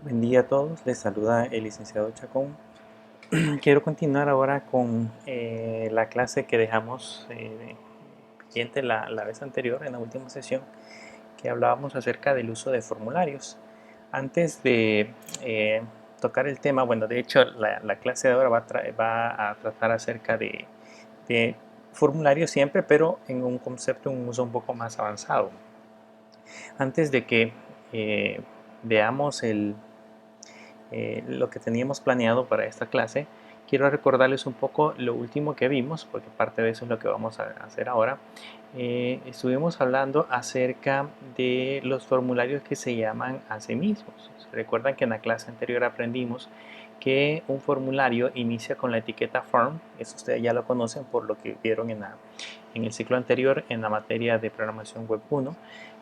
Buen día a todos, les saluda el licenciado Chacón. Quiero continuar ahora con la clase que dejamos pendiente la vez anterior, en la última sesión, que hablábamos acerca del uso de formularios. Antes de tocar el tema, bueno, de hecho la clase de ahora va a tratar acerca de formularios siempre, pero en un concepto, un uso un poco más avanzado. Antes de que veamos lo que teníamos planeado para esta clase, quiero recordarles un poco lo último que vimos, porque parte de eso es lo que vamos a hacer ahora. Estuvimos hablando acerca de los formularios que se llaman a sí mismos. Recuerdan que en la clase anterior aprendimos que un formulario inicia con la etiqueta form. Eso ustedes ya lo conocen por lo que vieron en el ciclo anterior en la materia de programación web 1.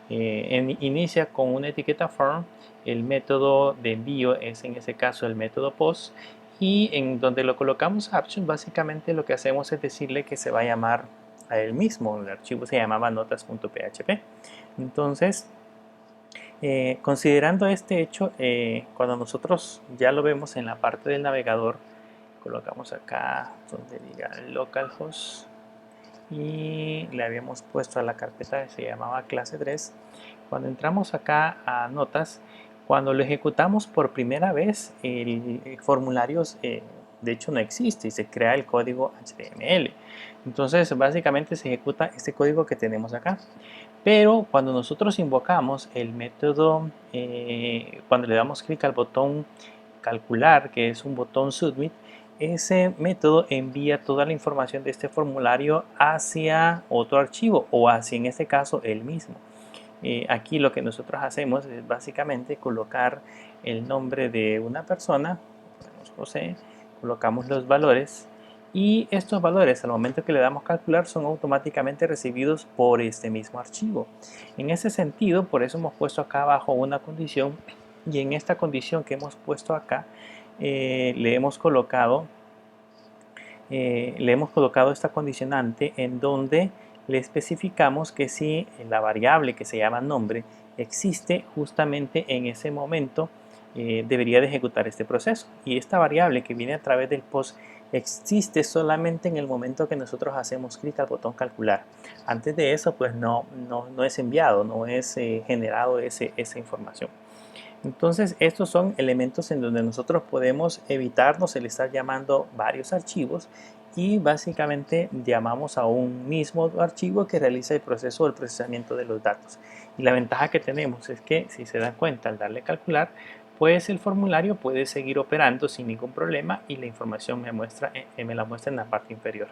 Inicia con una etiqueta form. El método de envío es en ese caso el método post, y en donde lo colocamos option, básicamente lo que hacemos es decirle que se va a llamar a él mismo. El archivo se llamaba notas.php. Entonces, considerando este hecho, cuando nosotros ya lo vemos en la parte del navegador, colocamos acá donde diga localhost y le habíamos puesto a la carpeta que se llamaba clase 3. Cuando entramos acá a notas, cuando lo ejecutamos por primera vez, el formulario de hecho no existe y se crea el código HTML. Entonces básicamente se ejecuta este código que tenemos acá. Pero cuando nosotros invocamos el método, cuando le damos clic al botón calcular, que es un botón submit, ese método envía toda la información de este formulario hacia otro archivo o hacia, en este caso, el mismo. Aquí lo que nosotros hacemos es básicamente colocar el nombre de una persona, José, colocamos los valores, y estos valores al momento que le damos calcular son automáticamente recibidos por este mismo archivo. En ese sentido, por eso hemos puesto acá abajo una condición, y en esta condición que hemos puesto acá le hemos colocado esta condicionante en donde le especificamos que si la variable que se llama nombre existe justamente en ese momento, debería de ejecutar este proceso. Y esta variable que viene a través del post existe solamente en el momento que nosotros hacemos clic al botón calcular. Antes de eso, pues no es enviado, no es generado esa información. Entonces, estos son elementos en donde nosotros podemos evitarnos el estar llamando varios archivos, y básicamente llamamos a un mismo archivo que realiza el proceso del procesamiento de los datos. Y la ventaja que tenemos es que, si se dan cuenta, al darle calcular, pues el formulario puede seguir operando sin ningún problema y la información me la muestra en la parte inferior.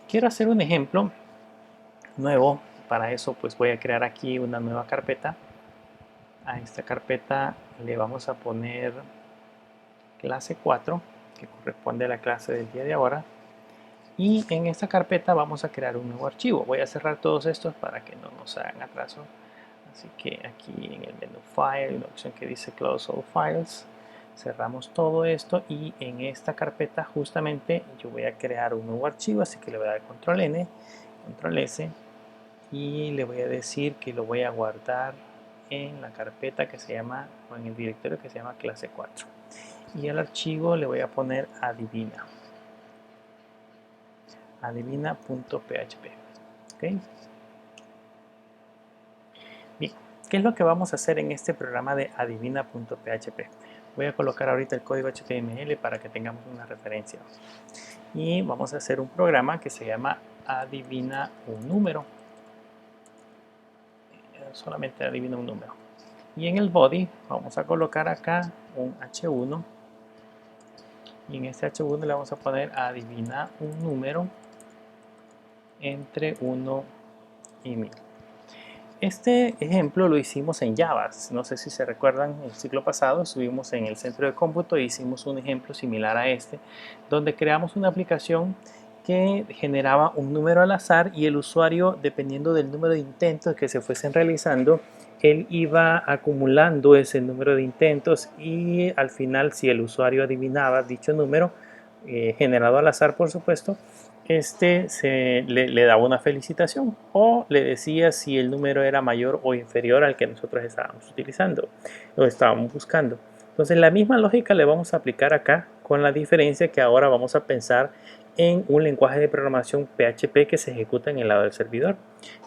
Quiero hacer un ejemplo nuevo. Para eso pues voy a crear aquí una nueva carpeta. A esta carpeta le vamos a poner clase 4, que corresponde a la clase del día de ahora, y en esta carpeta vamos a crear un nuevo archivo. Voy a cerrar todos estos para que no nos hagan atraso. Así que aquí en el menú File hay una opción que dice Close All Files. Cerramos todo esto, y en esta carpeta justamente yo voy a crear un nuevo archivo, así que le voy a dar Control N, Control S, y le voy a decir que lo voy a guardar en la carpeta que se llama, o en el directorio que se llama clase 4, y al archivo le voy a poner adivina.php. ¿Okay? Bien, ¿qué es lo que vamos a hacer en este programa de adivina.php? Voy a colocar ahorita el código HTML para que tengamos una referencia, y vamos a hacer un programa que se llama adivina un número. Solamente adivina un número. Y en el body vamos a colocar acá un H1, y en este H1 le vamos a poner adivina un número entre 1 y 1000. Este ejemplo lo hicimos en Java. No sé si se recuerdan, el ciclo pasado estuvimos en el centro de cómputo e hicimos un ejemplo similar a este, donde creamos una aplicación que generaba un número al azar, y el usuario, dependiendo del número de intentos que se fuesen realizando, él iba acumulando ese número de intentos, y al final, si el usuario adivinaba dicho número, generado al azar por supuesto, le daba una felicitación, o le decía si el número era mayor o inferior al que nosotros estábamos utilizando o estábamos buscando. Entonces la misma lógica le vamos a aplicar acá, con la diferencia que ahora vamos a pensar en un lenguaje de programación PHP que se ejecuta en el lado del servidor.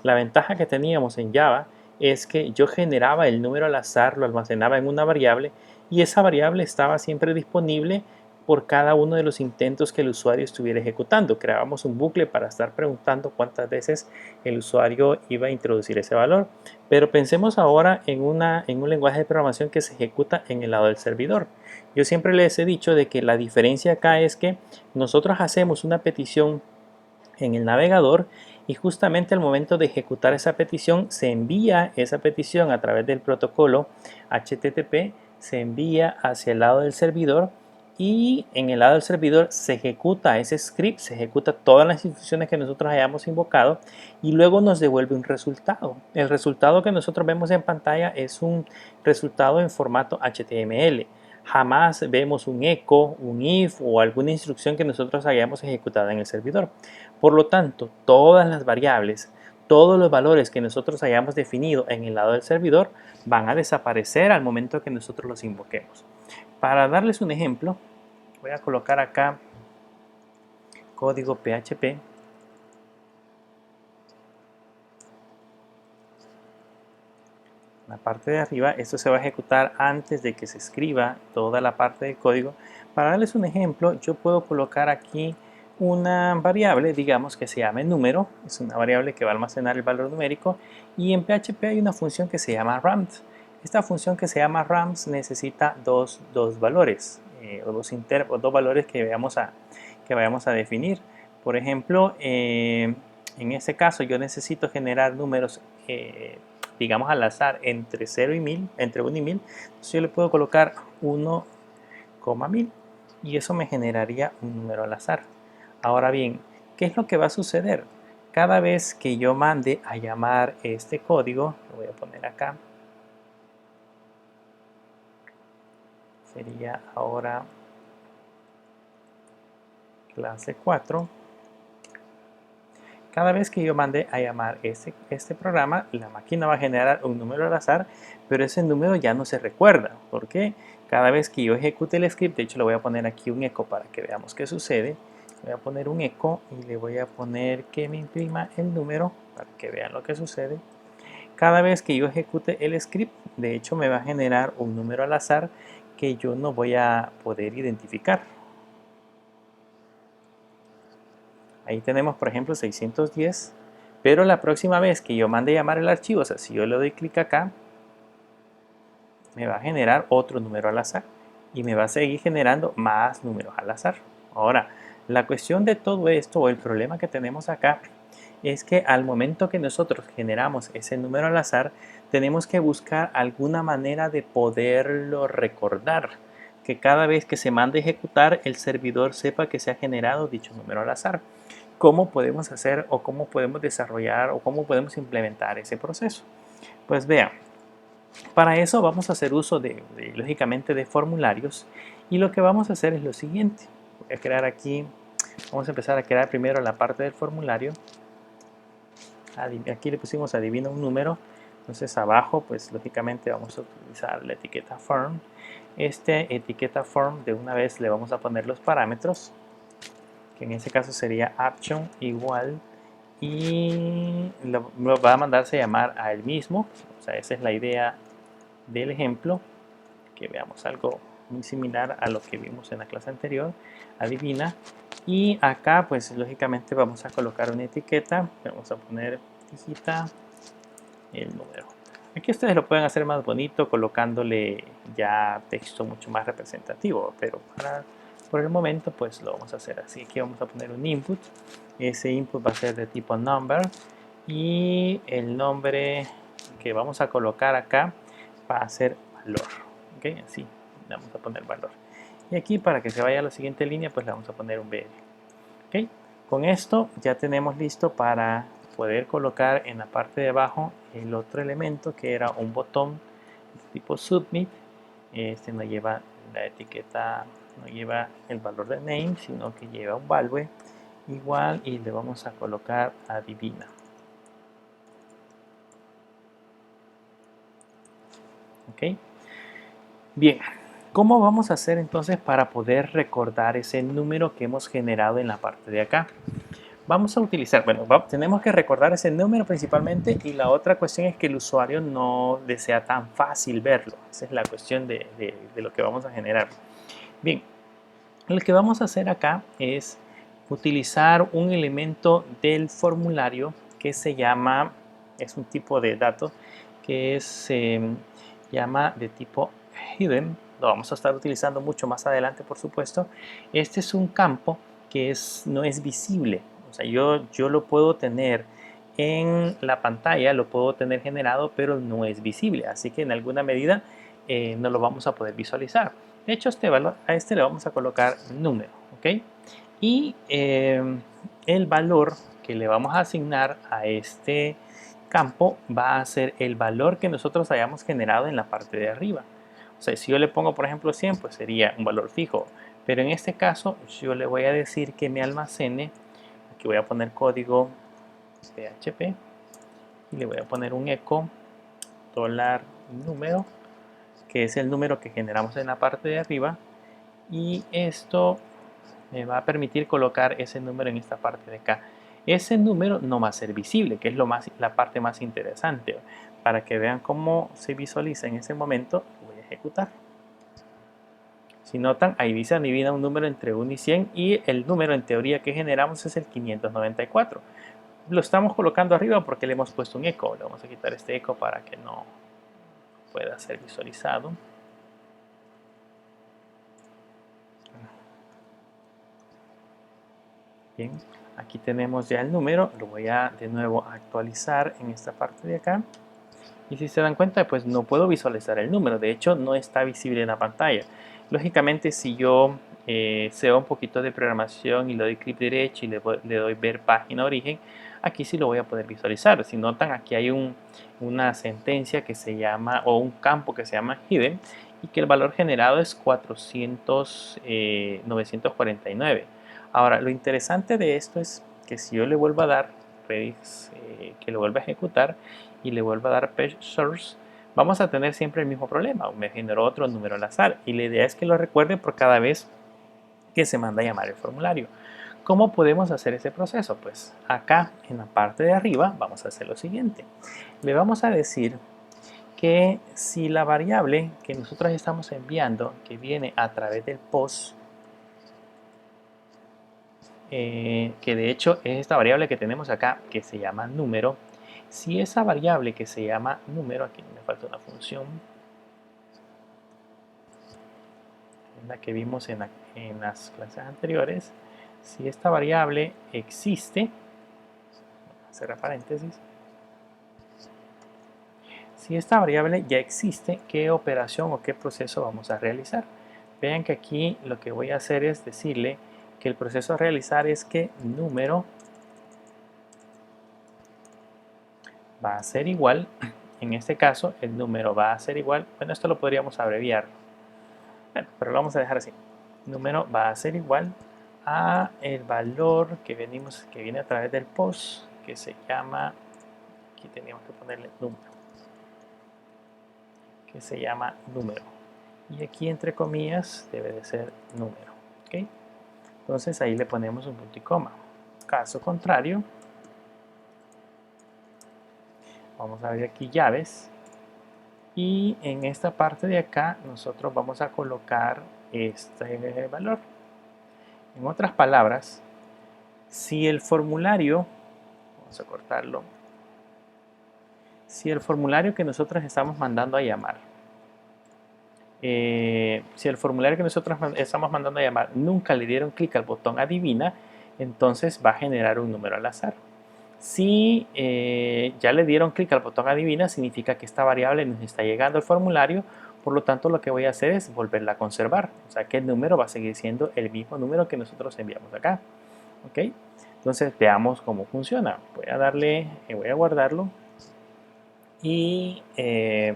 La ventaja que teníamos en Java es que yo generaba el número al azar, lo almacenaba en una variable y esa variable estaba siempre disponible por cada uno de los intentos que el usuario estuviera ejecutando. Creábamos un bucle para estar preguntando cuántas veces el usuario iba a introducir ese valor. Pero pensemos ahora en un lenguaje de programación que se ejecuta en el lado del servidor. Yo siempre les he dicho de que la diferencia acá es que nosotros hacemos una petición en el navegador y justamente al momento de ejecutar esa petición se envía esa petición a través del protocolo HTTP, se envía hacia el lado del servidor y en el lado del servidor se ejecuta ese script, se ejecuta todas las instrucciones que nosotros hayamos invocado y luego nos devuelve un resultado. El resultado que nosotros vemos en pantalla es un resultado en formato HTML. Jamás vemos un echo, un if o alguna instrucción que nosotros hayamos ejecutado en el servidor. Por lo tanto, todas las variables, todos los valores que nosotros hayamos definido en el lado del servidor van a desaparecer al momento que nosotros los invoquemos. Para darles un ejemplo, voy a colocar acá código PHP. La parte de arriba, esto se va a ejecutar antes de que se escriba toda la parte del código. Para darles un ejemplo, yo puedo colocar aquí una variable, digamos que se llame número, es una variable que va a almacenar el valor numérico, y en PHP hay una función que se llama rams. Esta función que se llama rams necesita dos valores, o dos valores que vayamos a definir. Por ejemplo, en este caso yo necesito generar números digamos al azar entre 0 y 1000, entre 1 y 1000, entonces yo le puedo colocar 1,1000 y eso me generaría un número al azar. Ahora bien, ¿qué es lo que va a suceder? Cada vez que yo mande a llamar este código, lo voy a poner acá, sería ahora clase 4. Cada vez que yo mande a llamar este programa, la máquina va a generar un número al azar, pero ese número ya no se recuerda. ¿Por qué? Cada vez que yo ejecute el script, de hecho le voy a poner aquí un eco para que veamos qué sucede. Voy a poner un eco y le voy a poner que me imprima el número para que vean lo que sucede. Cada vez que yo ejecute el script, de hecho me va a generar un número al azar que yo no voy a poder identificar. Ahí tenemos, por ejemplo, 610, pero la próxima vez que yo mande llamar el archivo, o sea, si yo le doy clic acá, me va a generar otro número al azar y me va a seguir generando más números al azar. Ahora, la cuestión de todo esto o el problema que tenemos acá es que al momento que nosotros generamos ese número al azar, tenemos que buscar alguna manera de poderlo recordar, que cada vez que se mande a ejecutar, el servidor sepa que se ha generado dicho número al azar. ¿Cómo podemos hacer o cómo podemos desarrollar o cómo podemos implementar ese proceso? Pues vean, para eso vamos a hacer uso lógicamente de formularios y lo que vamos a hacer es lo siguiente. Voy a crear aquí, vamos a empezar a crear primero la parte del formulario. Aquí le pusimos adivina un número, entonces abajo pues lógicamente vamos a utilizar la etiqueta form. Etiqueta form de una vez le vamos a poner los parámetros, que en este caso sería action igual y lo va a mandarse a llamar a él mismo. O sea, esa es la idea del ejemplo, que veamos algo muy similar a lo que vimos en la clase anterior. Adivina, y acá pues lógicamente vamos a colocar una etiqueta, vamos a poner digita el número. Aquí ustedes lo pueden hacer más bonito colocándole ya texto mucho más representativo, pero por el momento pues lo vamos a hacer así. Aquí vamos a poner un input, ese input va a ser de tipo number y el nombre que vamos a colocar acá va a ser valor. ¿Okay? Así, le vamos a poner valor. Y aquí para que se vaya a la siguiente línea pues le vamos a poner un BL. ¿Okay? Con esto ya tenemos listo para poder colocar en la parte de abajo el otro elemento que era un botón de tipo submit. Este no lleva la etiqueta, no lleva el valor de name, sino que lleva un value igual y le vamos a colocar adivina. ¿Ok? Bien, ¿Cómo vamos a hacer entonces para poder recordar ese número que hemos generado en la parte de acá? Vamos a utilizar, bueno, tenemos que recordar ese número principalmente, y la otra cuestión es que el usuario no desea tan fácil verlo. Esa es la cuestión de lo que vamos a generar. Bien, lo que vamos a hacer acá es utilizar un elemento del formulario que se llama, es un tipo de datos que se llama de tipo hidden. Lo vamos a estar utilizando mucho más adelante, por supuesto. Este es un campo que no es visible. O sea, yo lo puedo tener en la pantalla, lo puedo tener generado, pero no es visible. Así que en alguna medida no lo vamos a poder visualizar. De hecho, a este le vamos a colocar número, ¿ok? Y el valor que le vamos a asignar a este campo va a ser el valor que nosotros hayamos generado en la parte de arriba. O sea, si yo le pongo, por ejemplo, 100, pues sería un valor fijo. Pero en este caso, yo le voy a decir que me almacene. Aquí voy a poner código PHP y le voy a poner un eco dólar número, que es el número que generamos en la parte de arriba, y esto me va a permitir colocar ese número en esta parte de acá. Ese número no va a ser visible, que es la parte más interesante. Para que vean cómo se visualiza en ese momento, voy a ejecutar. Si notan, ahí dice adivina un número entre 1 y 100, y el número en teoría que generamos es el 594. Lo estamos colocando arriba porque le hemos puesto un eco. Le vamos a quitar este eco para que no pueda ser visualizado. Bien, aquí tenemos ya el número. Lo voy a de nuevo actualizar en esta parte de acá. Y si se dan cuenta, pues no puedo visualizar el número. De hecho, no está visible en la pantalla. Lógicamente, si yo sé un poquito de programación y le doy clic derecho y le doy ver página origen, aquí sí lo voy a poder visualizar. Si notan, aquí hay una sentencia que se llama, o un campo que se llama hidden, y que el valor generado es 949. Ahora, lo interesante de esto es que si yo le vuelvo a dar Redis, que lo vuelva a ejecutar y le vuelvo a dar page source, vamos a tener siempre el mismo problema. Me generó otro número al azar, y la idea es que lo recuerde por cada vez que se manda a llamar el formulario. ¿Cómo podemos hacer ese proceso? Pues acá en la parte de arriba vamos a hacer lo siguiente. Le vamos a decir que si la variable que nosotros estamos enviando, que viene a través del post, que de hecho es esta variable que tenemos acá, que se llama número, si esa variable que se llama número, aquí me falta una función, la que vimos en las clases anteriores, si esta variable existe, cerrar paréntesis, si esta variable ya existe, ¿qué operación o qué proceso vamos a realizar? Vean que aquí lo que voy a hacer es decirle que el proceso a realizar es que número va a ser igual, en este caso el número va a ser igual, bueno, esto lo podríamos abreviar, bueno, pero lo vamos a dejar así. Número va a ser igual a el valor que viene a través del post, que se llama, aquí teníamos que ponerle número, que se llama número, y aquí entre comillas debe de ser número, ¿ok? Entonces ahí le ponemos un punto y coma. Caso contrario, vamos a ver aquí llaves, y en esta parte de acá nosotros vamos a colocar este valor. En otras palabras, si el formulario, vamos a cortarlo, si el formulario que nosotros estamos mandando a llamar, nunca le dieron clic al botón adivina, entonces va a generar un número al azar. Si ya le dieron clic al botón adivina, significa que esta variable nos está llegando al formulario, por lo tanto lo que voy a hacer es volverla a conservar, o sea que el número va a seguir siendo el mismo número que nosotros enviamos acá, ¿ok? Entonces veamos cómo funciona. Voy a guardarlo y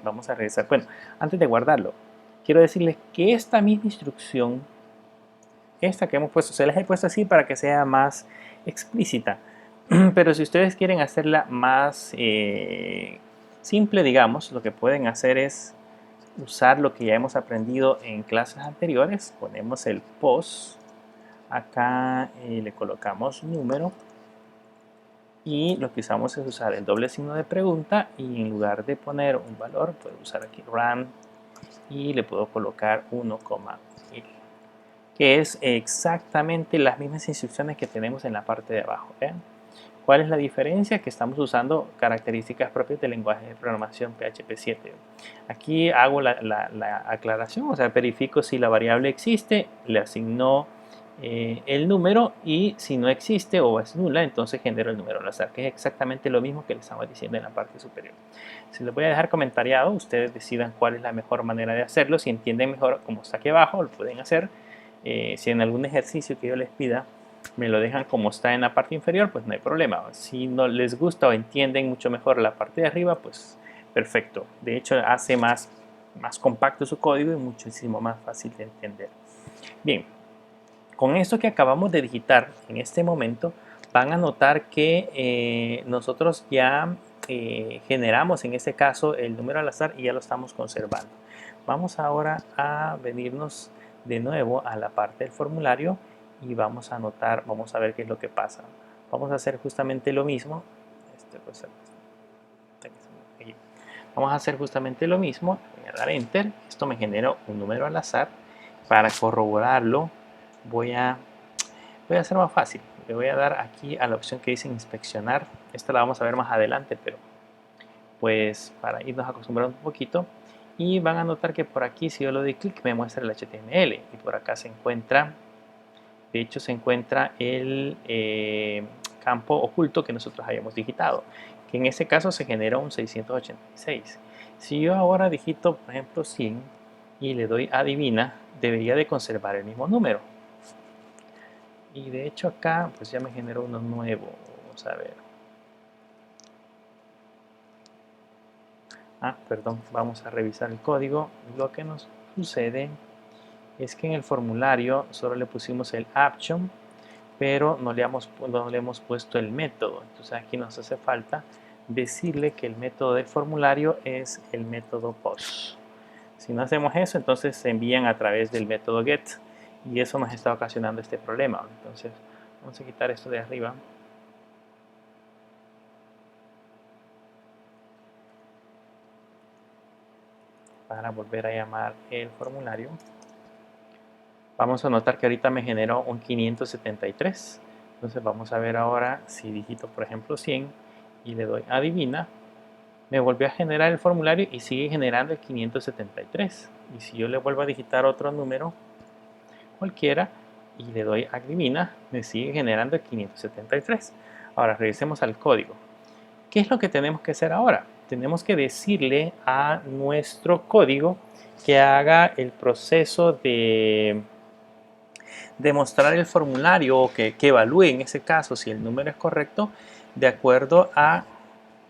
vamos a revisar. Bueno, antes de guardarlo, quiero decirles que esta misma instrucción, esta que hemos puesto, se las he puesto así para que sea más explícita. Pero si ustedes quieren hacerla más simple, digamos, lo que pueden hacer es usar lo que ya hemos aprendido en clases anteriores. Ponemos el post acá, le colocamos número y lo que usamos es usar el doble signo de pregunta y en lugar de poner un valor puedo usar aquí rand y le puedo colocar 1,1000, que es exactamente las mismas instrucciones que tenemos en la parte de abajo. ¿Vean? ¿Cuál es la diferencia? Que estamos usando características propias del lenguaje de programación PHP 7. Aquí hago la aclaración, o sea, verifico si la variable existe, le asigno el número y si no existe o es nula, entonces genero el número al azar, que es exactamente lo mismo que les estaba diciendo en la parte superior. Se les voy a dejar comentariado, ustedes decidan cuál es la mejor manera de hacerlo, si entienden mejor como está aquí abajo, lo pueden hacer. Si en algún ejercicio que yo les pida me lo dejan como está en la parte inferior, pues no hay problema. Si no les gusta o entienden mucho mejor la parte de arriba, pues perfecto. De hecho, hace más compacto su código y muchísimo más fácil de entender. Bien, con esto que acabamos de digitar en este momento, van a notar que nosotros ya generamos en este caso el número al azar y ya lo estamos conservando. Vamos ahora a venirnos de nuevo a la parte del formulario y vamos a anotar, vamos a ver qué es lo que pasa. Vamos a hacer justamente lo mismo. Vamos a hacer justamente lo mismo. Voy a dar enter. Esto me genera un número al azar. Para corroborarlo, voy a hacer más fácil. Le voy a dar aquí a la opción que dice inspeccionar. Esta la vamos a ver más adelante, pero pues para irnos acostumbrando un poquito. Y van a notar que por aquí, si yo le doy clic, me muestra el HTML. Y por acá se encuentra, de hecho, se encuentra el campo oculto que nosotros hayamos digitado, que en este caso se genera un 686. Si yo ahora digito, por ejemplo, 100 y le doy adivina, debería de conservar el mismo número. Y de hecho acá pues ya me generó uno nuevo. Vamos a ver. Perdón, vamos a revisar el código. Lo que nos sucede es que en el formulario solo le pusimos el action, pero no le hemos puesto el método. Entonces aquí nos hace falta decirle que el método del formulario es el método post. Si no hacemos eso, entonces se envían a través del método get y eso nos está ocasionando este problema. Entonces vamos a quitar esto de arriba. Para volver a llamar el formulario. Vamos a notar que ahorita me generó un 573. Entonces vamos a ver ahora si digito por ejemplo 100 y le doy adivina. Me volvió a generar el formulario y sigue generando el 573. Y si yo le vuelvo a digitar otro número cualquiera y le doy adivina, me sigue generando el 573. Ahora revisemos al código. ¿Qué es lo que tenemos que hacer ahora? Tenemos que decirle a nuestro código que haga el proceso de mostrar el formulario o que evalúe en ese caso si el número es correcto de acuerdo a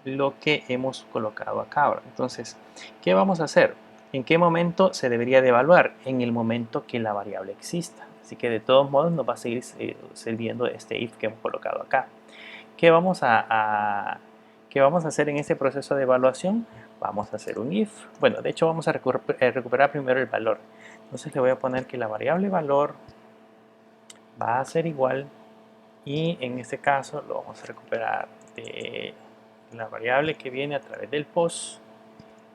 lo que hemos colocado acá ahora. Entonces, ¿qué vamos a hacer? ¿En qué momento se debería de evaluar? En el momento que la variable exista. Así que de todos modos nos va a seguir sirviendo este if que hemos colocado acá. ¿Qué vamos a hacer en este proceso de evaluación? Vamos a hacer un if. Bueno, de hecho vamos a recuperar primero el valor. Entonces le voy a poner que la variable valor va a ser igual y en este caso lo vamos a recuperar de la variable que viene a través del post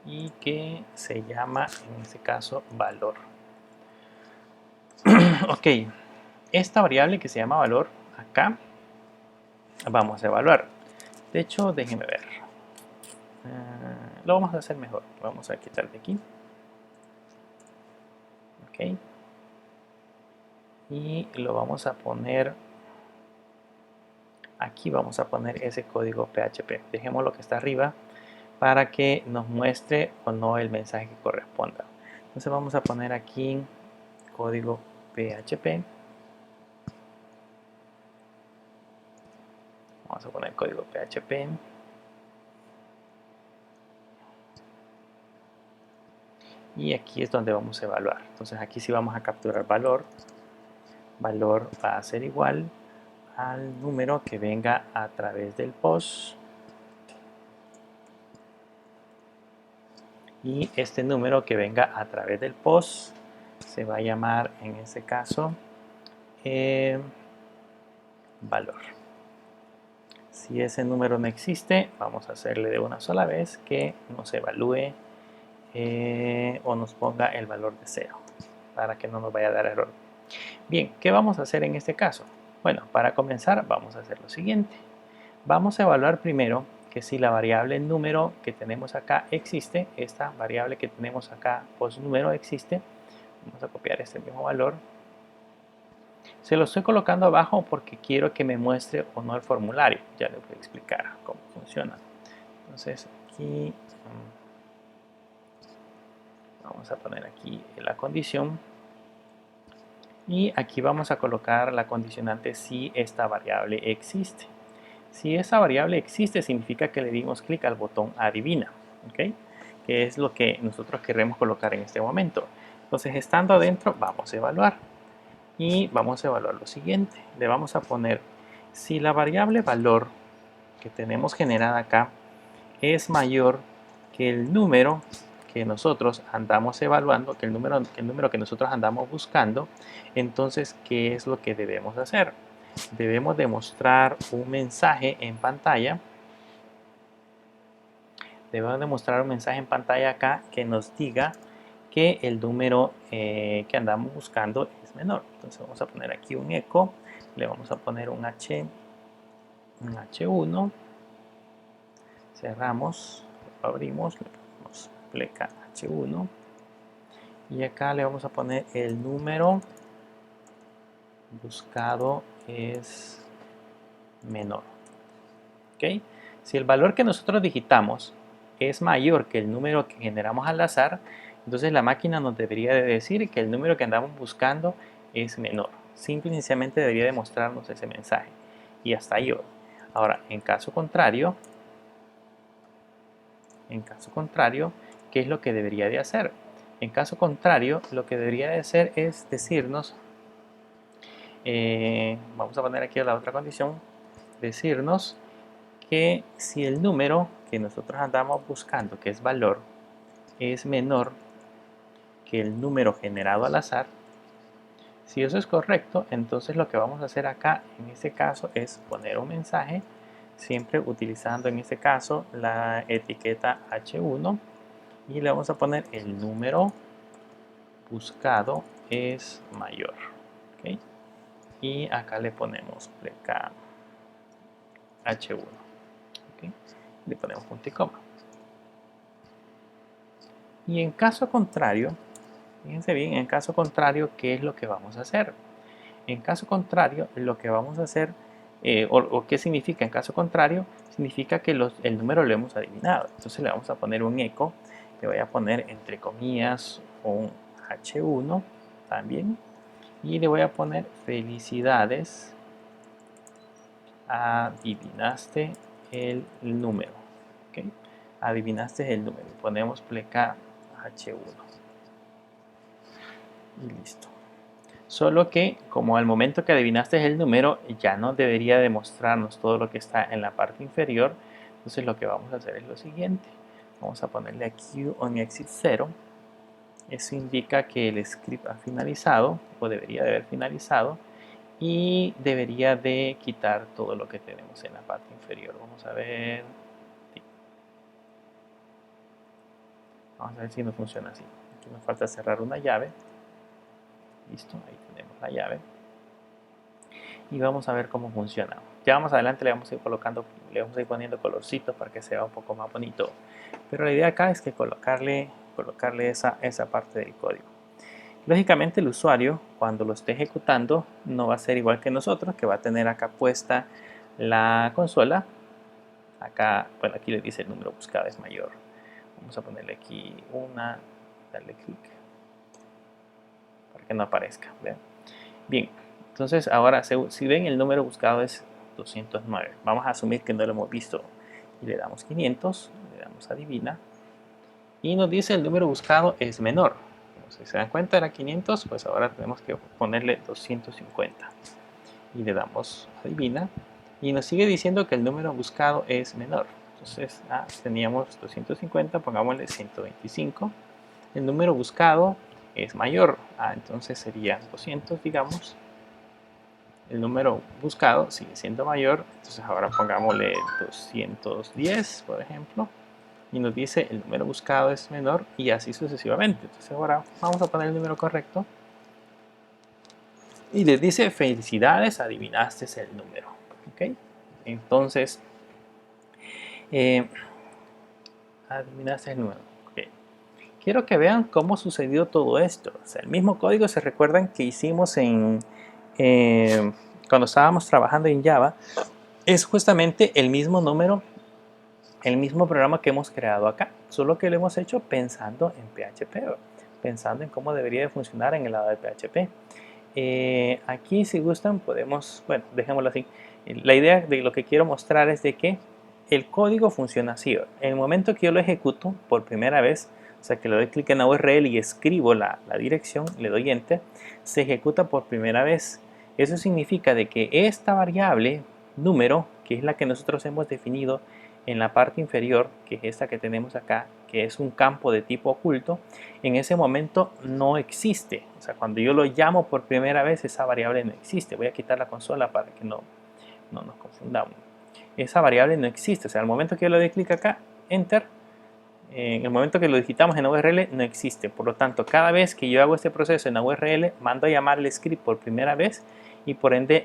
y que se llama en este caso valor. Ok, esta variable que se llama valor acá vamos a evaluar. De hecho, déjenme ver. Lo vamos a hacer mejor. Vamos a quitar de aquí. Ok. Y lo vamos a poner aquí. Vamos a poner ese código PHP. Dejemos lo que está arriba para que nos muestre o no el mensaje que corresponda. Entonces vamos a poner aquí código PHP. Vamos a poner código PHP. Y aquí es donde vamos a evaluar. Entonces aquí sí vamos a capturar valor. Valor va a ser igual al número que venga a través del post. y este número que venga a través del post se va a llamar en este caso valor. Si ese número no existe, vamos a hacerle de una sola vez que nos evalúe o nos ponga el valor de 0 para que no nos vaya a dar error. Bien, ¿qué vamos a hacer en este caso? Bueno, para comenzar vamos a hacer lo siguiente. Vamos a evaluar primero que si la variable número que tenemos acá existe, esta variable que tenemos acá, postnúmero existe. Vamos a copiar este mismo valor. Se lo estoy colocando abajo porque quiero que me muestre o no el formulario. Ya les voy a explicar cómo funciona. Entonces aquí vamos a poner aquí la condición. Y aquí vamos a colocar la condicionante si esta variable existe. Si esa variable existe, significa que le dimos clic al botón adivina, ¿ok? Que es lo que nosotros queremos colocar en este momento. Entonces, estando adentro, vamos a evaluar. Y vamos a evaluar lo siguiente. Le vamos a poner, si la variable valor que tenemos generada acá es mayor que el número que nosotros andamos evaluando, que el número que nosotros andamos buscando, entonces, ¿qué es lo que debemos hacer? Debemos demostrar un mensaje en pantalla. Debemos demostrar un mensaje en pantalla acá que nos diga que el número que andamos buscando es menor. Entonces vamos a poner aquí un eco, le vamos a poner un H1, cerramos, lo abrimos, le ponemos pleca H1 y acá le vamos a poner el número buscado es menor. ¿Okay? Si el valor que nosotros digitamos es mayor que el número que generamos al azar, entonces la máquina nos debería de decir que el número que andamos buscando es menor. Simple y sencillamente debería de mostrarnos ese mensaje. Y hasta ahí. Ahora, en caso contrario, ¿qué es lo que debería de hacer? En caso contrario, lo que debería de hacer es decirnos, vamos a poner aquí la otra condición, decirnos que si el número que nosotros andamos buscando, que es valor, es menor que el número generado al azar, si eso es correcto, entonces lo que vamos a hacer acá en este caso es poner un mensaje, siempre utilizando en este caso la etiqueta H1 y le vamos a poner el número buscado es mayor. ¿Okay? Y acá le ponemos pleca H1. ¿Okay? Le ponemos punto y coma. Y en caso contrario, fíjense bien, en caso contrario, ¿qué es lo que vamos a hacer? En caso contrario, lo que vamos a hacer, o qué significa en caso contrario, significa que el número lo hemos adivinado. Entonces le vamos a poner un eco, le voy a poner entre comillas un H1 también, y le voy a poner felicidades, adivinaste el número. ¿Okay? Adivinaste el número. Ponemos pleca H1 y listo. Solo que como al momento que adivinaste el número ya no debería demostrarnos todo lo que está en la parte inferior, entonces lo que vamos a hacer es lo siguiente. Vamos a ponerle aquí un exit 0. Eso indica que el script ha finalizado o debería de haber finalizado y debería de quitar todo lo que tenemos en la parte inferior. Vamos a ver. Sí. Vamos a ver si no funciona así. Aquí nos falta cerrar una llave. Listo, ahí tenemos la llave. Y vamos a ver cómo funciona. Ya más adelante le vamos a ir colocando, le vamos a ir poniendo colorcitos para que sea un poco más bonito. Pero la idea acá es que colocarle esa parte del código. Lógicamente el usuario cuando lo esté ejecutando no va a ser igual que nosotros, que va a tener acá puesta la consola. Acá, bueno, aquí le dice el número buscado es mayor. Vamos a ponerle aquí darle clic para que no aparezca. ¿Ven? Bien, entonces ahora si ven el número buscado es 209. Vamos a asumir que no lo hemos visto y le damos 500, le damos adivina y nos dice el número buscado es menor. Si se dan cuenta era 500, pues ahora tenemos que ponerle 250 y le damos adivina y nos sigue diciendo que el número buscado es menor. Entonces teníamos 250, pongámosle 125. El número buscado es mayor, entonces sería 200, digamos. El número buscado sigue siendo mayor, entonces ahora pongámosle 210, por ejemplo. Y nos dice el número buscado es menor y así sucesivamente. Entonces ahora vamos a poner el número correcto. Y les dice felicidades, adivinaste el número. ¿Ok? Entonces, adivinaste el número. Okay. Quiero que vean cómo sucedió todo esto. O sea, el mismo código, se recuerdan que hicimos cuando estábamos trabajando en Java, es justamente el mismo número, el mismo programa que hemos creado acá, solo que lo hemos hecho pensando en PHP, pensando en cómo debería de funcionar en el lado de PHP. Aquí, si gustan, podemos, bueno, dejémoslo así. La idea de lo que quiero mostrar es de que el código funciona así. En el momento que yo lo ejecuto por primera vez, o sea que le doy clic en la URL y escribo la dirección, le doy Enter, se ejecuta por primera vez. Eso significa de que esta variable, número, que es la que nosotros hemos definido en la parte inferior, que es esta que tenemos acá, que es un campo de tipo oculto, en ese momento no existe. O sea, cuando yo lo llamo por primera vez, esa variable no existe. Voy a quitar la consola para que no nos confundamos. Esa variable no existe. O sea, al momento que yo le doy clic acá, Enter, en el momento que lo digitamos en la URL, no existe. Por lo tanto, cada vez que yo hago este proceso en la URL, mando a llamar el script por primera vez y por ende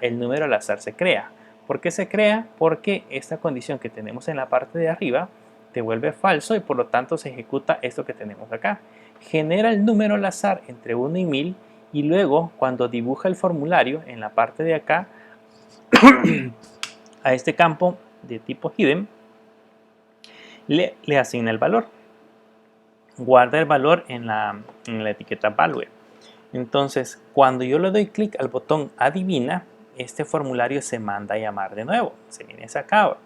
el número al azar se crea. ¿Por qué se crea? Porque esta condición que tenemos en la parte de arriba devuelve falso y por lo tanto se ejecuta esto que tenemos acá. Genera el número al azar entre 1 y 1000 y luego cuando dibuja el formulario en la parte de acá a este campo de tipo hidden le asigna el valor. Guarda el valor en la etiqueta value. Entonces, cuando yo le doy clic al botón adivina, este formulario se manda a llamar de nuevo, se viene sacado.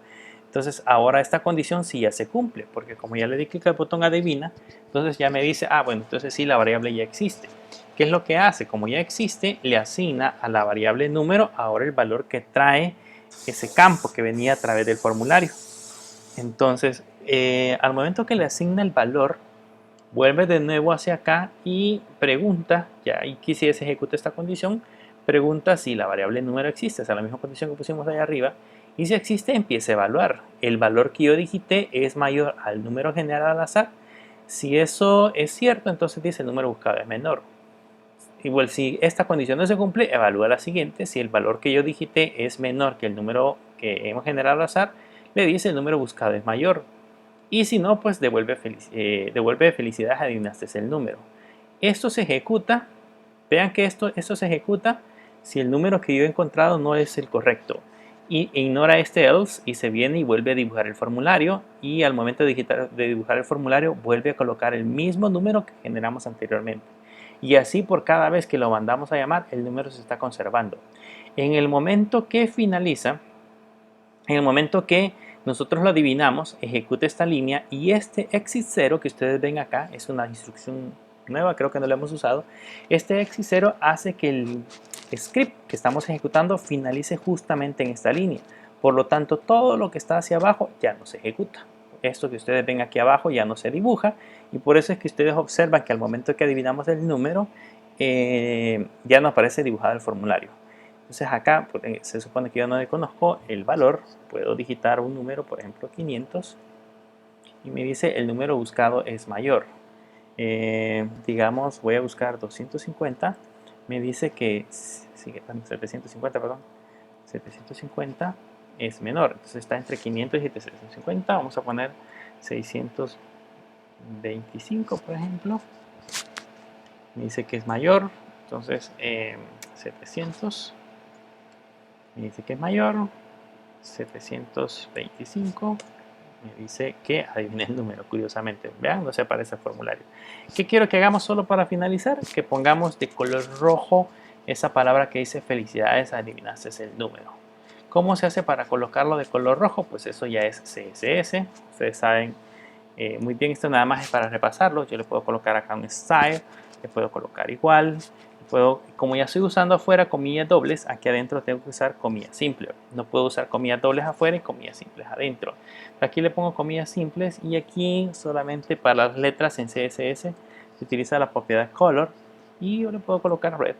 Entonces, ahora esta condición sí ya se cumple, porque como ya le di clic al botón adivina, entonces ya me dice, bueno, entonces sí, la variable ya existe. ¿Qué es lo que hace? Como ya existe, le asigna a la variable número ahora el valor que trae ese campo que venía a través del formulario. Entonces, al momento que le asigna el valor, vuelve de nuevo hacia acá y pregunta, ya aquí si se ejecuta esta condición, pregunta si la variable número existe, o sea, la misma condición que pusimos ahí arriba, y si existe empieza a evaluar. El valor que yo digité es mayor al número generado al azar. Si eso es cierto, entonces dice el número buscado es menor. Igual si esta condición no se cumple, evalúa la siguiente. Si el valor que yo digité es menor que el número que hemos generado al azar, le dice el número buscado es mayor. Y si no, pues devuelve felicidades, adivinaste el número. Esto se ejecuta, vean que esto se ejecuta si el número que yo he encontrado no es el correcto. Y ignora este else y se viene y vuelve a dibujar el formulario. Y al momento de dibujar el formulario, vuelve a colocar el mismo número que generamos anteriormente. Y así por cada vez que lo mandamos a llamar, el número se está conservando. En el momento que finaliza, en el momento que nosotros lo adivinamos, ejecuta esta línea y este exit 0 que ustedes ven acá es una instrucción nueva, creo que no lo hemos usado. Este exit 0 hace que el script que estamos ejecutando finalice justamente en esta línea. Por lo tanto, todo lo que está hacia abajo ya no se ejecuta. Esto que ustedes ven aquí abajo ya no se dibuja y por eso es que ustedes observan que al momento que adivinamos el número ya no aparece dibujado el formulario. Entonces acá se supone que yo no conozco el valor, puedo digitar un número, por ejemplo 500, y me dice el número buscado es mayor. Digamos, voy a buscar 250, me dice que 750, perdón, 750 es menor, entonces está entre 500 y 750, vamos a poner 625, por ejemplo, me dice que es mayor, entonces 700. Me dice que es mayor, 725, me dice que adivine el número, curiosamente, vean, no se aparece el formulario. ¿Qué quiero que hagamos solo para finalizar? Que pongamos de color rojo esa palabra que dice felicidades, adivinaste el número. ¿Cómo se hace para colocarlo de color rojo? Pues eso ya es CSS, ustedes saben muy bien, esto nada más es para repasarlo. Yo le puedo colocar acá un style, le puedo colocar igual, Como ya estoy usando afuera comillas dobles, aquí adentro tengo que usar comillas simples. No puedo usar comillas dobles afuera y comillas simples adentro. Aquí le pongo comillas simples y aquí solamente para las letras en CSS se utiliza la propiedad color y yo le puedo colocar red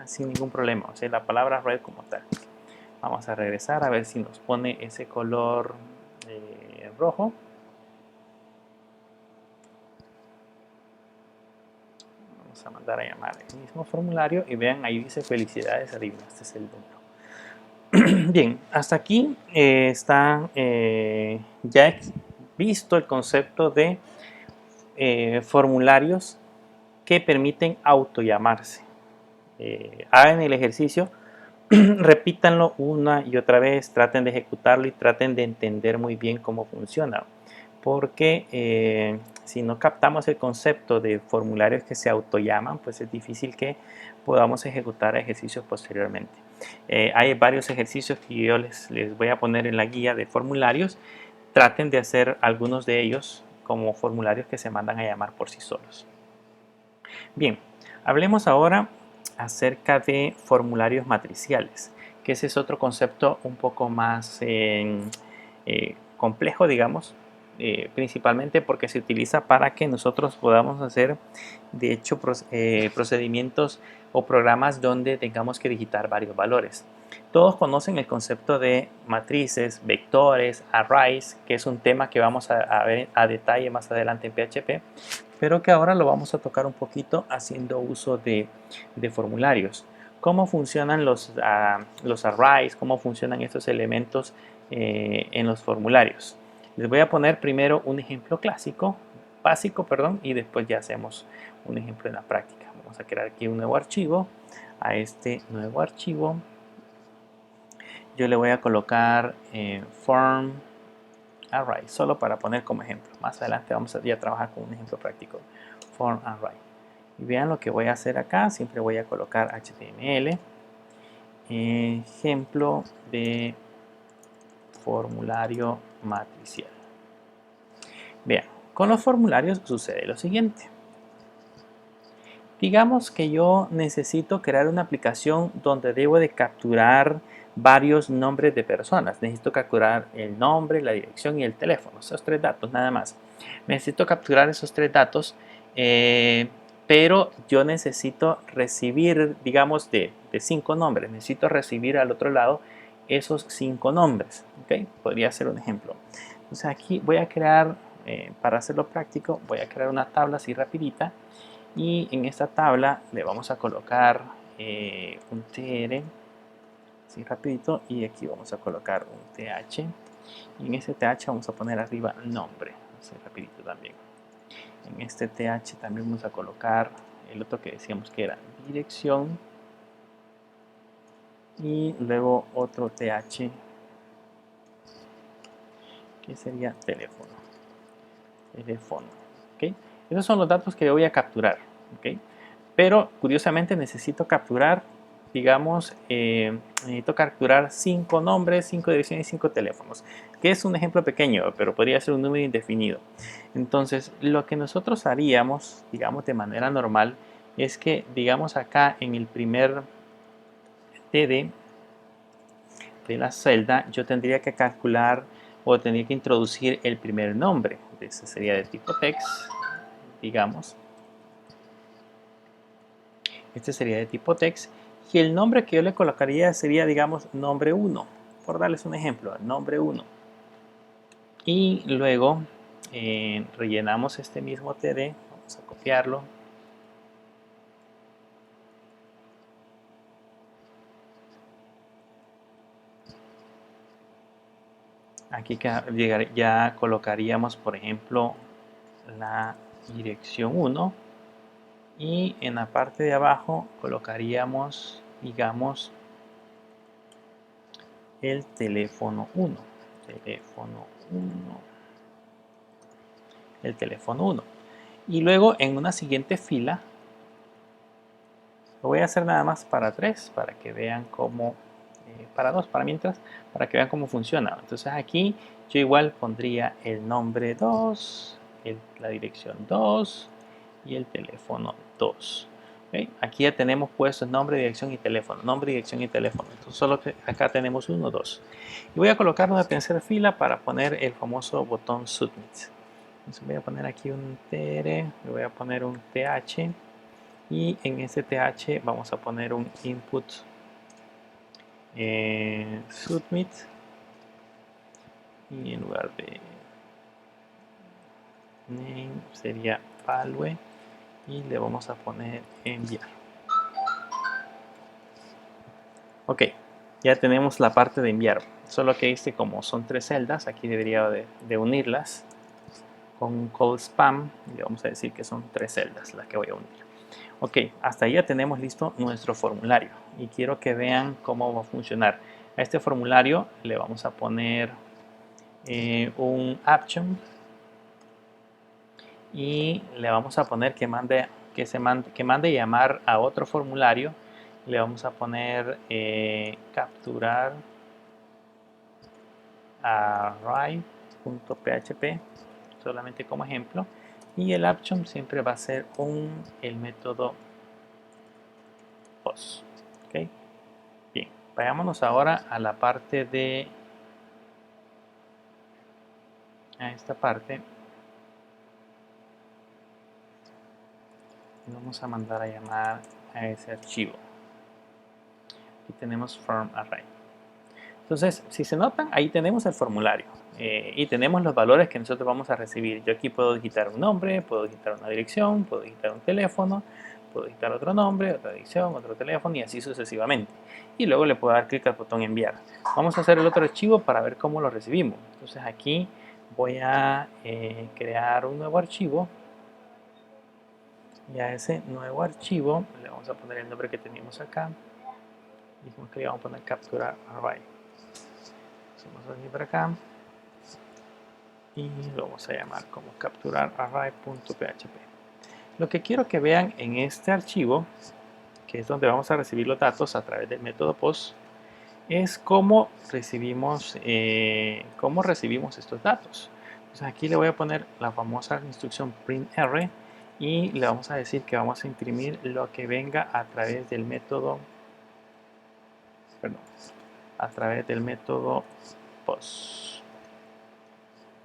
sin ningún problema, o sea, la palabra red como tal. Vamos a regresar a ver si nos pone ese color rojo. Vamos a mandar a llamar el mismo formulario y vean, ahí dice felicidades arriba, este es el número. Bien, hasta aquí está ya visto el concepto de formularios que permiten autollamarse. Hagan el ejercicio, repítanlo una y otra vez, traten de ejecutarlo y traten de entender muy bien cómo funciona, porque si no captamos el concepto de formularios que se autollaman, pues es difícil que podamos ejecutar ejercicios posteriormente. Hay varios ejercicios que yo les voy a poner en la guía de formularios. Traten de hacer algunos de ellos como formularios que se mandan a llamar por sí solos. Bien, hablemos ahora acerca de formularios matriciales, que ese es otro concepto un poco más complejo, digamos, principalmente porque se utiliza para que nosotros podamos hacer, de hecho, procedimientos o programas donde tengamos que digitar varios valores. Todos conocen el concepto de matrices, vectores, arrays, que es un tema que vamos a ver a detalle más adelante en PHP, pero que ahora lo vamos a tocar un poquito haciendo uso de formularios. ¿Cómo funcionan los arrays? ¿Cómo funcionan estos elementos en los formularios? Les voy a poner primero un ejemplo básico, y después ya hacemos un ejemplo en la práctica. Vamos a crear aquí un nuevo archivo. A este nuevo archivo yo le voy a colocar form array, solo para poner como ejemplo. Más adelante vamos a ya trabajar con un ejemplo práctico. Form array. Y vean lo que voy a hacer acá. Siempre voy a colocar HTML. Ejemplo de formulario matricial. Vean, con los formularios sucede lo siguiente. Digamos que yo necesito crear una aplicación donde debo de capturar varios nombres de personas. Necesito capturar el nombre, la dirección y el teléfono. Esos tres datos nada más. Necesito capturar esos tres datos, pero yo necesito recibir, digamos, de 5 nombres. Necesito recibir al otro lado esos 5 nombres. ¿Okay? Podría ser un ejemplo. Entonces aquí voy a crear, para hacerlo práctico, voy a crear una tabla así rapidita. Y en esta tabla le vamos a colocar un tr así rapidito, y aquí vamos a colocar un th, y en este th vamos a poner arriba nombre, así rapidito también. En este th también vamos a colocar el otro que decíamos que era dirección, y luego otro th que sería teléfono. ¿Okay? Esos son los datos que voy a capturar. ¿Okay? Pero curiosamente necesito capturar, digamos, necesito capturar 5 nombres, 5 direcciones y 5 teléfonos, que es un ejemplo pequeño, pero podría ser un número indefinido. Entonces, lo que nosotros haríamos, digamos, de manera normal, es que, digamos, acá en el primer TD de la celda, yo tendría que calcular o tendría que introducir el primer nombre. Ese sería de tipo text, digamos. Este sería de tipo text. Y el nombre que yo le colocaría sería, digamos, nombre 1. Por darles un ejemplo, nombre 1. Y luego rellenamos este mismo TD. Vamos a copiarlo. Aquí ya colocaríamos, por ejemplo, la dirección 1. Y en la parte de abajo colocaríamos, digamos, el teléfono 1. El teléfono 1. Y luego en una siguiente fila, lo voy a hacer nada más para 3, para que vean cómo, para 2, para mientras, para que vean cómo funciona. Entonces aquí yo igual pondría el nombre 2, la dirección 2 y el teléfono 2. ¿Okay? Aquí ya tenemos puessto nombre, dirección y teléfono. Nombre, dirección y teléfono. Entonces solo que acá tenemos 1, 2. Y voy a colocar una tercera fila para poner el famoso botón Submit. Entonces voy a poner aquí un TR, le voy a poner un TH y en este TH vamos a poner un input Submit y en lugar de name sería value y le vamos a poner enviar. Ok, ya tenemos la parte de enviar, solo que como son 3 celdas, aquí debería de unirlas con un call spam y le vamos a decir que son 3 celdas las que voy a unir. Ok, hasta ahí ya tenemos listo nuestro formulario y quiero que vean cómo va a funcionar. A este formulario le vamos a poner un action y le vamos a poner que mande llamar a otro formulario. Le vamos a poner capturar array.php solamente como ejemplo, y el action siempre va a ser el método post. ¿Okay? Bien, vayámonos ahora a la parte a esta parte y vamos a mandar a llamar a ese archivo. Aquí tenemos form array. Entonces, si se notan, ahí tenemos el formulario y tenemos los valores que nosotros vamos a recibir. Yo aquí puedo digitar un nombre, puedo digitar una dirección, puedo digitar un teléfono, puedo digitar otro nombre, otra dirección, otro teléfono y así sucesivamente. Y luego le puedo dar clic al botón enviar. Vamos a hacer el otro archivo para ver cómo lo recibimos. Entonces aquí voy a crear un nuevo archivo y a ese nuevo archivo le vamos a poner el nombre que teníamos acá. Dijimos que le vamos a poner capturar array. Hacemos aquí para acá y lo vamos a llamar como capturar array.php. Lo que quiero que vean en este archivo, que es donde vamos a recibir los datos a través del método post, es cómo recibimos estos datos. Entonces aquí le voy a poner la famosa instrucción printr y le vamos a decir que vamos a imprimir lo que venga a través del método post.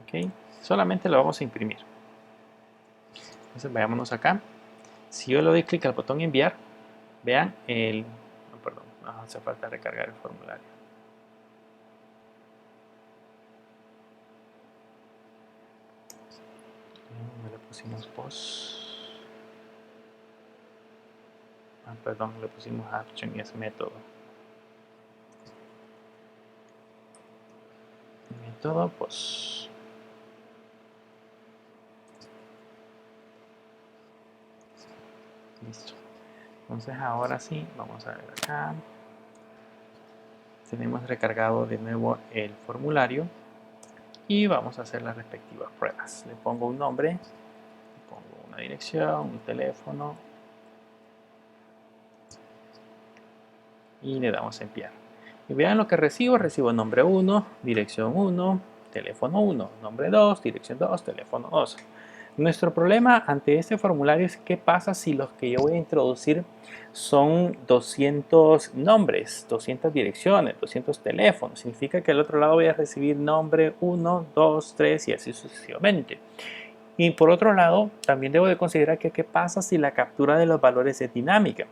¿Okay? Solamente lo vamos a imprimir. Entonces vayámonos acá. Si yo le doy clic al botón enviar, vean no hace falta recargar el formulario. Le pusimos post. Le pusimos action y es método. Método post. Listo. Entonces ahora sí, vamos a ver acá. Tenemos recargado de nuevo el formulario y vamos a hacer las respectivas pruebas. Le pongo un nombre, le pongo una dirección, un teléfono y le damos a enviar. Y vean lo que recibo nombre 1, dirección 1, teléfono 1, nombre 2, dirección 2, teléfono 2. Nuestro problema ante este formulario es qué pasa si los que yo voy a introducir son 200 nombres, 200 direcciones, 200 teléfonos. Significa que al otro lado voy a recibir nombre 1, 2, 3 y así sucesivamente. Y por otro lado, también debo de considerar que qué pasa si la captura de los valores es dinámica.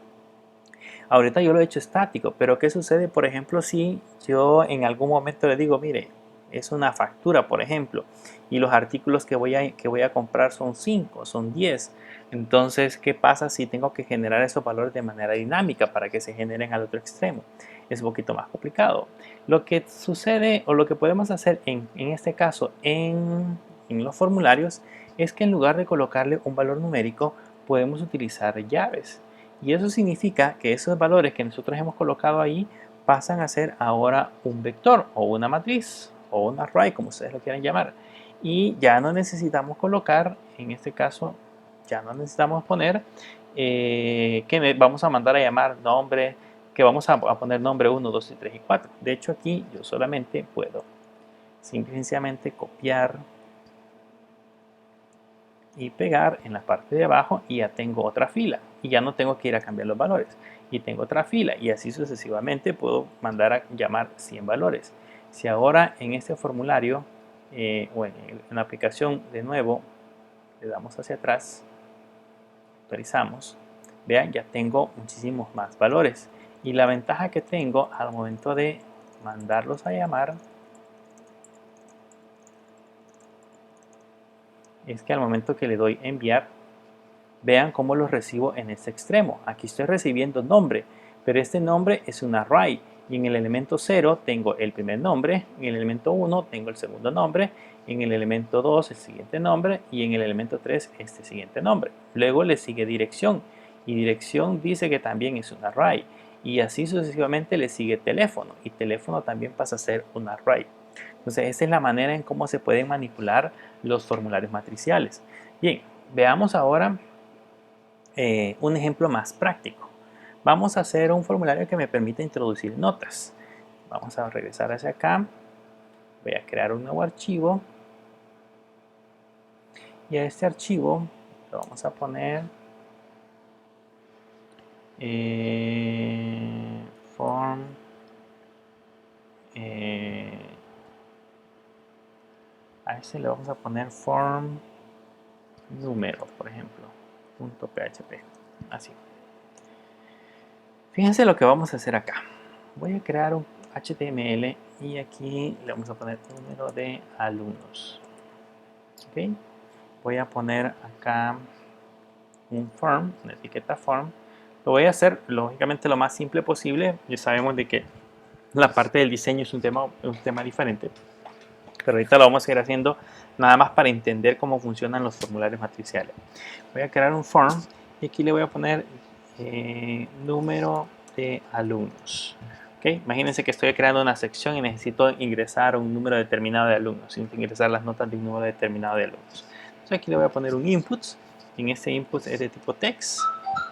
Ahorita yo lo he hecho estático, pero ¿qué sucede, por ejemplo, si yo en algún momento le digo, mire, es una factura, por ejemplo, y los artículos que voy a comprar son 5, son 10? Entonces, ¿qué pasa si tengo que generar esos valores de manera dinámica para que se generen al otro extremo? Es un poquito más complicado. Lo que sucede o lo que podemos hacer en este caso en los formularios es que en lugar de colocarle un valor numérico, podemos utilizar llaves. Y eso significa que esos valores que nosotros hemos colocado ahí pasan a ser ahora un vector o una matriz o un array, como ustedes lo quieran llamar. Y ya no necesitamos colocar, en este caso, ya no necesitamos poner que vamos a mandar a llamar nombre, que vamos a poner nombre 1, 2, 3 y 4. De hecho, aquí yo solamente puedo simplemente copiar y pegar en la parte de abajo y ya tengo otra fila y ya no tengo que ir a cambiar los valores y tengo otra fila y así sucesivamente puedo mandar a llamar 100 valores. Si ahora en este formulario o en la aplicación de nuevo le damos hacia atrás, actualizamos, vean, ya tengo muchísimos más valores y la ventaja que tengo al momento de mandarlos a llamar es que al momento que le doy enviar, vean cómo los recibo en este extremo. Aquí estoy recibiendo nombre, pero este nombre es un array y en el elemento 0 tengo el primer nombre, en el elemento 1 tengo el segundo nombre, en el elemento 2 el siguiente nombre y en el elemento 3 este siguiente nombre. Luego le sigue dirección y dirección dice que también es un array y así sucesivamente le sigue teléfono y teléfono también pasa a ser un array. Entonces esta es la manera en cómo se pueden manipular los formularios matriciales. Bien, veamos ahora un ejemplo más práctico. Vamos a hacer un formulario que me permita introducir notas. Vamos a regresar hacia acá. Voy a crear un nuevo archivo. Y a este archivo lo vamos a poner form a este le vamos a poner form número, por ejemplo, .php, así. Fíjense lo que vamos a hacer acá. Voy a crear un HTML y aquí le vamos a poner número de alumnos. ¿Okay? Voy a poner acá un form, una etiqueta form. Lo voy a hacer lógicamente lo más simple posible. Ya sabemos de que la parte del diseño es un tema diferente, pero ahorita lo vamos a ir haciendo nada más para entender cómo funcionan los formularios matriciales. Voy a crear un form y aquí le voy a poner número de alumnos. ¿Okay? Imagínense que estoy creando una sección y necesito ingresar un número determinado de alumnos, necesito ingresar las notas de un número determinado de alumnos. Entonces aquí le voy a poner un input. En este input es de tipo text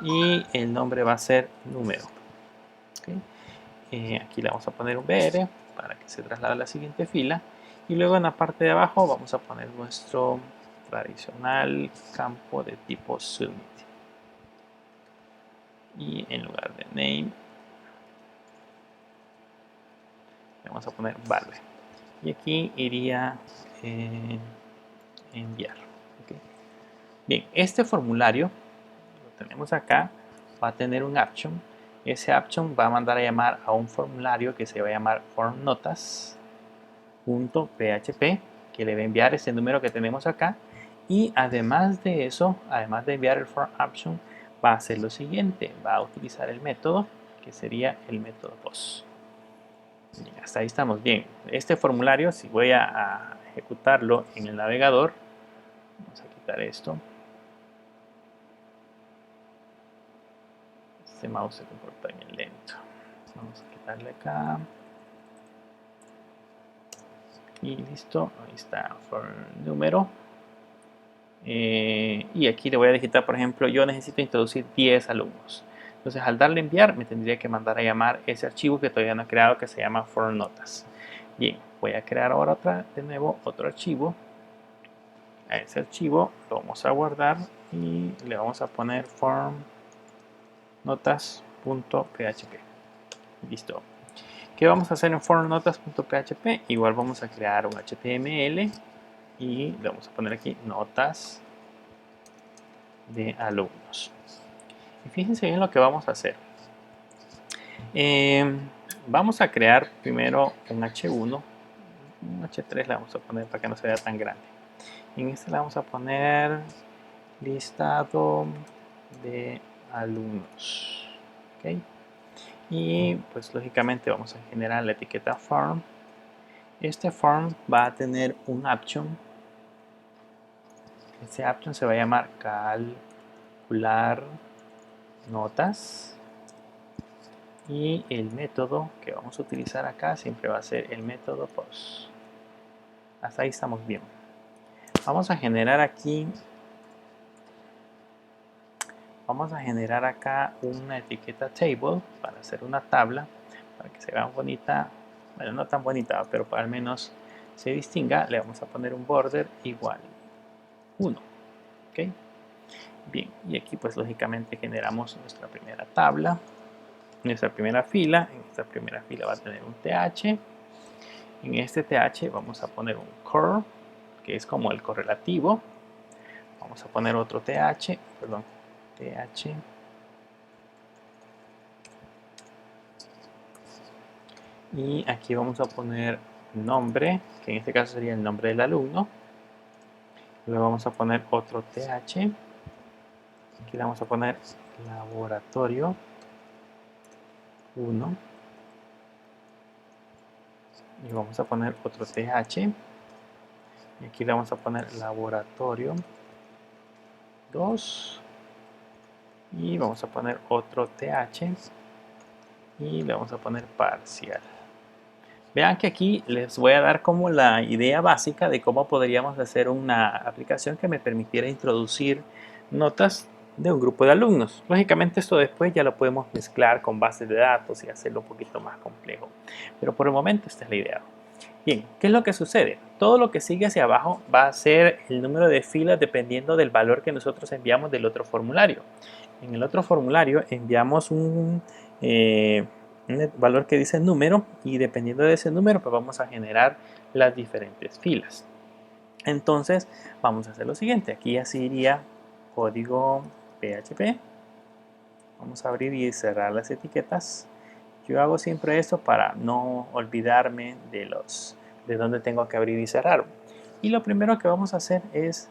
y el nombre va a ser número. ¿Okay? Aquí le vamos a poner un BR para que se traslade a la siguiente fila y luego en la parte de abajo vamos a poner nuestro tradicional campo de tipo submit y en lugar de name le vamos a poner value y aquí iría enviar. ¿Okay? Bien, este formulario lo tenemos acá, va a tener un action. Ese action va a mandar a llamar a un formulario que se va a llamar formnotas.php, que le va a enviar ese número que tenemos acá. Y además de eso, además de enviar el form action, va a hacer lo siguiente: va a utilizar el método que sería el método post. Hasta ahí estamos bien. Este formulario, si voy a ejecutarlo en el navegador, vamos a quitar esto. Este mouse se comporta bien lento. Vamos a quitarle acá. Y listo, ahí está for número. Y aquí le voy a digitar, por ejemplo, yo necesito introducir 10 alumnos. Entonces al darle enviar me tendría que mandar a llamar ese archivo que todavía no he creado, que se llama formnotas. Bien, voy a crear ahora de nuevo otro archivo. A ese archivo lo vamos a guardar y le vamos a poner formnotas.php. Listo. ¿Qué vamos a hacer en formnotas.php? Igual vamos a crear un HTML y le vamos a poner aquí notas de alumnos. Y fíjense bien lo que vamos a hacer. Vamos a crear primero un H1, un H3 le vamos a poner para que no se vea tan grande. En este le vamos a poner listado de alumnos. ¿Okay? Y pues lógicamente vamos a generar la etiqueta form. Este form va a tener un action. Este action se va a llamar calcular notas. Y el método que vamos a utilizar acá siempre va a ser el método post. Hasta ahí estamos bien. Vamos a generar aquí. Vamos a generar acá una etiqueta table para hacer una tabla para que se vea bonita. Bueno, no tan bonita, pero para al menos se distinga. Le vamos a poner un border igual 1. ¿ok? Bien, y aquí pues lógicamente generamos nuestra primera tabla, nuestra primera fila. En esta primera fila va a tener un TH. En este TH vamos a poner un cor, que es como el correlativo. Vamos a poner otro TH, perdón, TH. Y aquí vamos a poner nombre, que en este caso sería el nombre del alumno. Luego vamos a poner otro TH. Aquí le vamos a poner laboratorio 1. Y vamos a poner otro TH. Y aquí le vamos a poner laboratorio 2. Y vamos a poner otro TH. Y le vamos a poner parcial. Vean que aquí les voy a dar como la idea básica de cómo podríamos hacer una aplicación que me permitiera introducir notas de un grupo de alumnos. Lógicamente esto después ya lo podemos mezclar con bases de datos y hacerlo un poquito más complejo. Pero por el momento esta es la idea. Bien, ¿qué es lo que sucede? Todo lo que sigue hacia abajo va a ser el número de filas dependiendo del valor que nosotros enviamos del otro formulario. En el otro formulario enviamos un valor que dice número y dependiendo de ese número pues vamos a generar las diferentes filas. Entonces vamos a hacer lo siguiente. Aquí así iría código PHP. Vamos a abrir y cerrar las etiquetas. Yo hago siempre esto para no olvidarme de dónde tengo que abrir y cerrar. Y lo primero que vamos a hacer es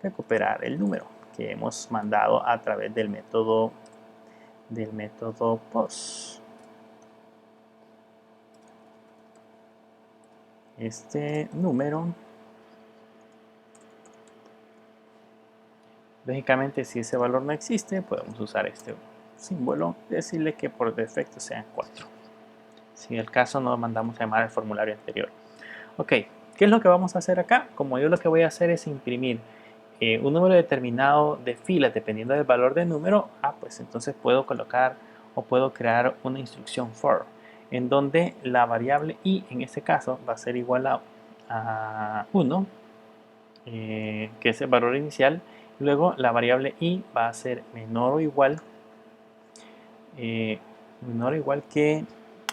recuperar el número que hemos mandado a través del método post. Este número, lógicamente si ese valor no existe, podemos usar este símbolo, decirle que por defecto sean 4. Si en el caso no mandamos a llamar al formulario anterior. Ok, ¿qué es lo que vamos a hacer acá? Como yo lo que voy a hacer es imprimir un número determinado de filas dependiendo del valor del número, pues entonces puedo colocar o puedo crear una instrucción for en donde la variable i en este caso va a ser igual a 1, que es el valor inicial. Luego la variable i va a ser menor o igual que,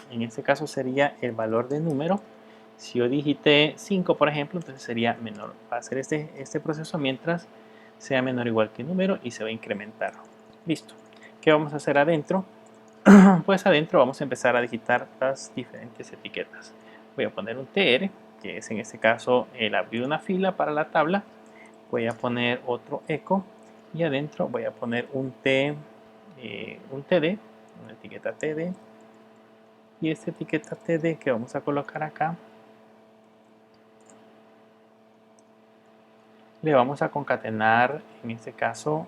en este caso sería el valor del número. Si yo digité 5, por ejemplo, entonces sería menor. Va a hacer este proceso mientras sea menor o igual que el número y se va a incrementar. Listo. ¿Qué vamos a hacer adentro? Pues adentro vamos a empezar a digitar las diferentes etiquetas. Voy a poner un tr, que es en este caso el abrir una fila para la tabla. Voy a poner otro eco y adentro voy a poner un td, una etiqueta td. Y esta etiqueta td que vamos a colocar acá, le vamos a concatenar, en este caso,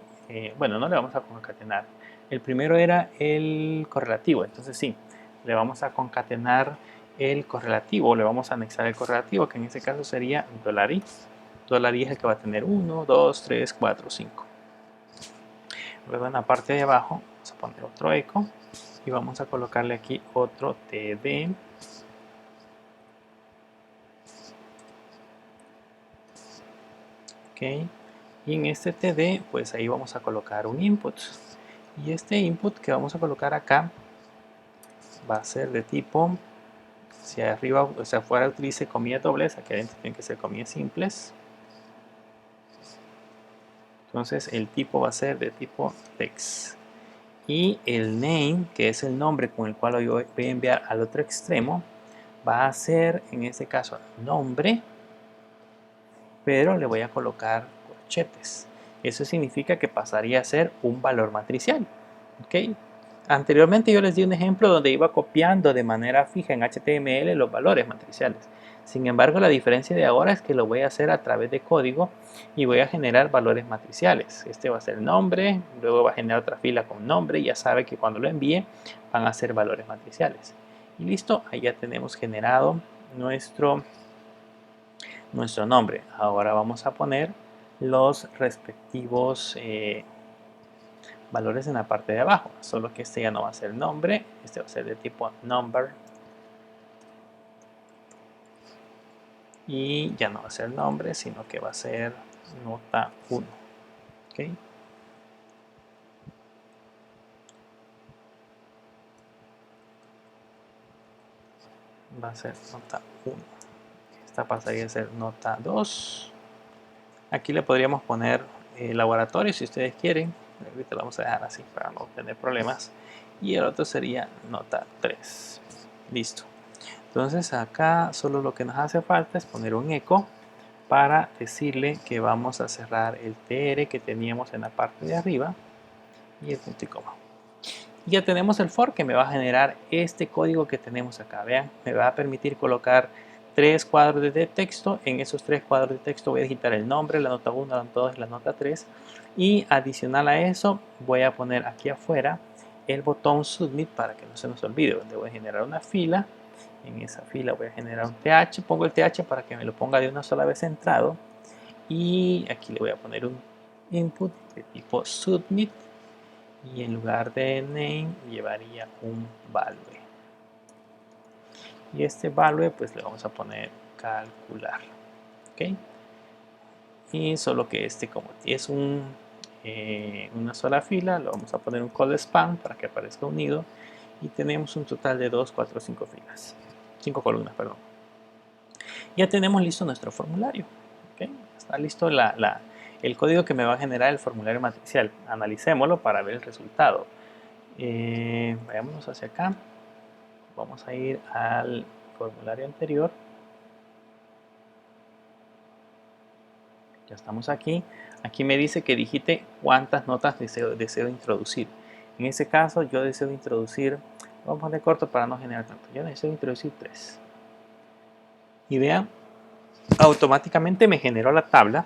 bueno, no le vamos a concatenar. El primero era el correlativo, entonces sí, le vamos a concatenar el correlativo, le vamos a anexar el correlativo, que en este caso sería $i. $i es el que va a tener 1, 2, 3, 4, 5. Luego en la parte de abajo vamos a poner otro eco y vamos a colocarle aquí otro td. Ok, y en este td pues ahí vamos a colocar un input, y este input que vamos a colocar acá va a ser de tipo, si arriba, o sea, afuera utilice comillas dobles, aquí adentro tienen que ser comillas simples. Entonces el tipo va a ser de tipo text, y el name, que es el nombre con el cual yo voy a enviar al otro extremo, va a ser en este caso nombre, pero le voy a colocar corchetes. Eso significa que pasaría a ser un valor matricial. ¿Ok? Anteriormente yo les di un ejemplo donde iba copiando de manera fija en HTML los valores matriciales. Sin embargo, la diferencia de ahora es que lo voy a hacer a través de código y voy a generar valores matriciales. Este va a ser el nombre, luego va a generar otra fila con nombre y ya sabe que cuando lo envíe van a ser valores matriciales. Y listo, ahí ya tenemos generado nuestro nombre. Ahora vamos a poner los respectivos valores en la parte de abajo, solo que este ya no va a ser nombre, este va a ser de tipo number y ya no va a ser nombre, sino que va a ser nota 1. ¿ok? Va a ser nota 1. Esta pasaría a ser nota 2. Aquí le podríamos poner laboratorio si ustedes quieren. Ahorita lo vamos a dejar así para no tener problemas. Y el otro sería nota 3. Listo. Entonces acá solo lo que nos hace falta es poner un eco para decirle que vamos a cerrar el TR que teníamos en la parte de arriba y el punto y coma. Ya tenemos el for que me va a generar este código que tenemos acá. Vean, me va a permitir colocar 3 cuadros de texto. En esos 3 cuadros de texto voy a digitar el nombre, la nota 1, la nota 2 y la nota 3. Y adicional a eso voy a poner aquí afuera el botón submit para que no se nos olvide, donde voy a generar una fila. En esa fila voy a generar un TH, pongo el TH para que me lo ponga de una sola vez centrado. Y aquí le voy a poner un input de tipo submit. Y en lugar de name llevaría un value. Y este value pues le vamos a poner calcular. ¿Ok? Y solo que este como es una sola fila, lo vamos a poner un call span para que aparezca unido. Y tenemos un total de 2, 4, 5 filas. 5 columnas, perdón. Ya tenemos listo nuestro formulario. ¿Ok? Está listo el código que me va a generar el formulario matricial. Analicémoslo para ver el resultado. Vayámonos hacia acá. Vamos a ir al formulario anterior. Ya estamos aquí. Aquí me dice que digite cuántas notas deseo introducir. En ese caso yo deseo introducir, vamos a poner corto para no generar tanto. Yo deseo introducir 3. Y vean, automáticamente me generó la tabla.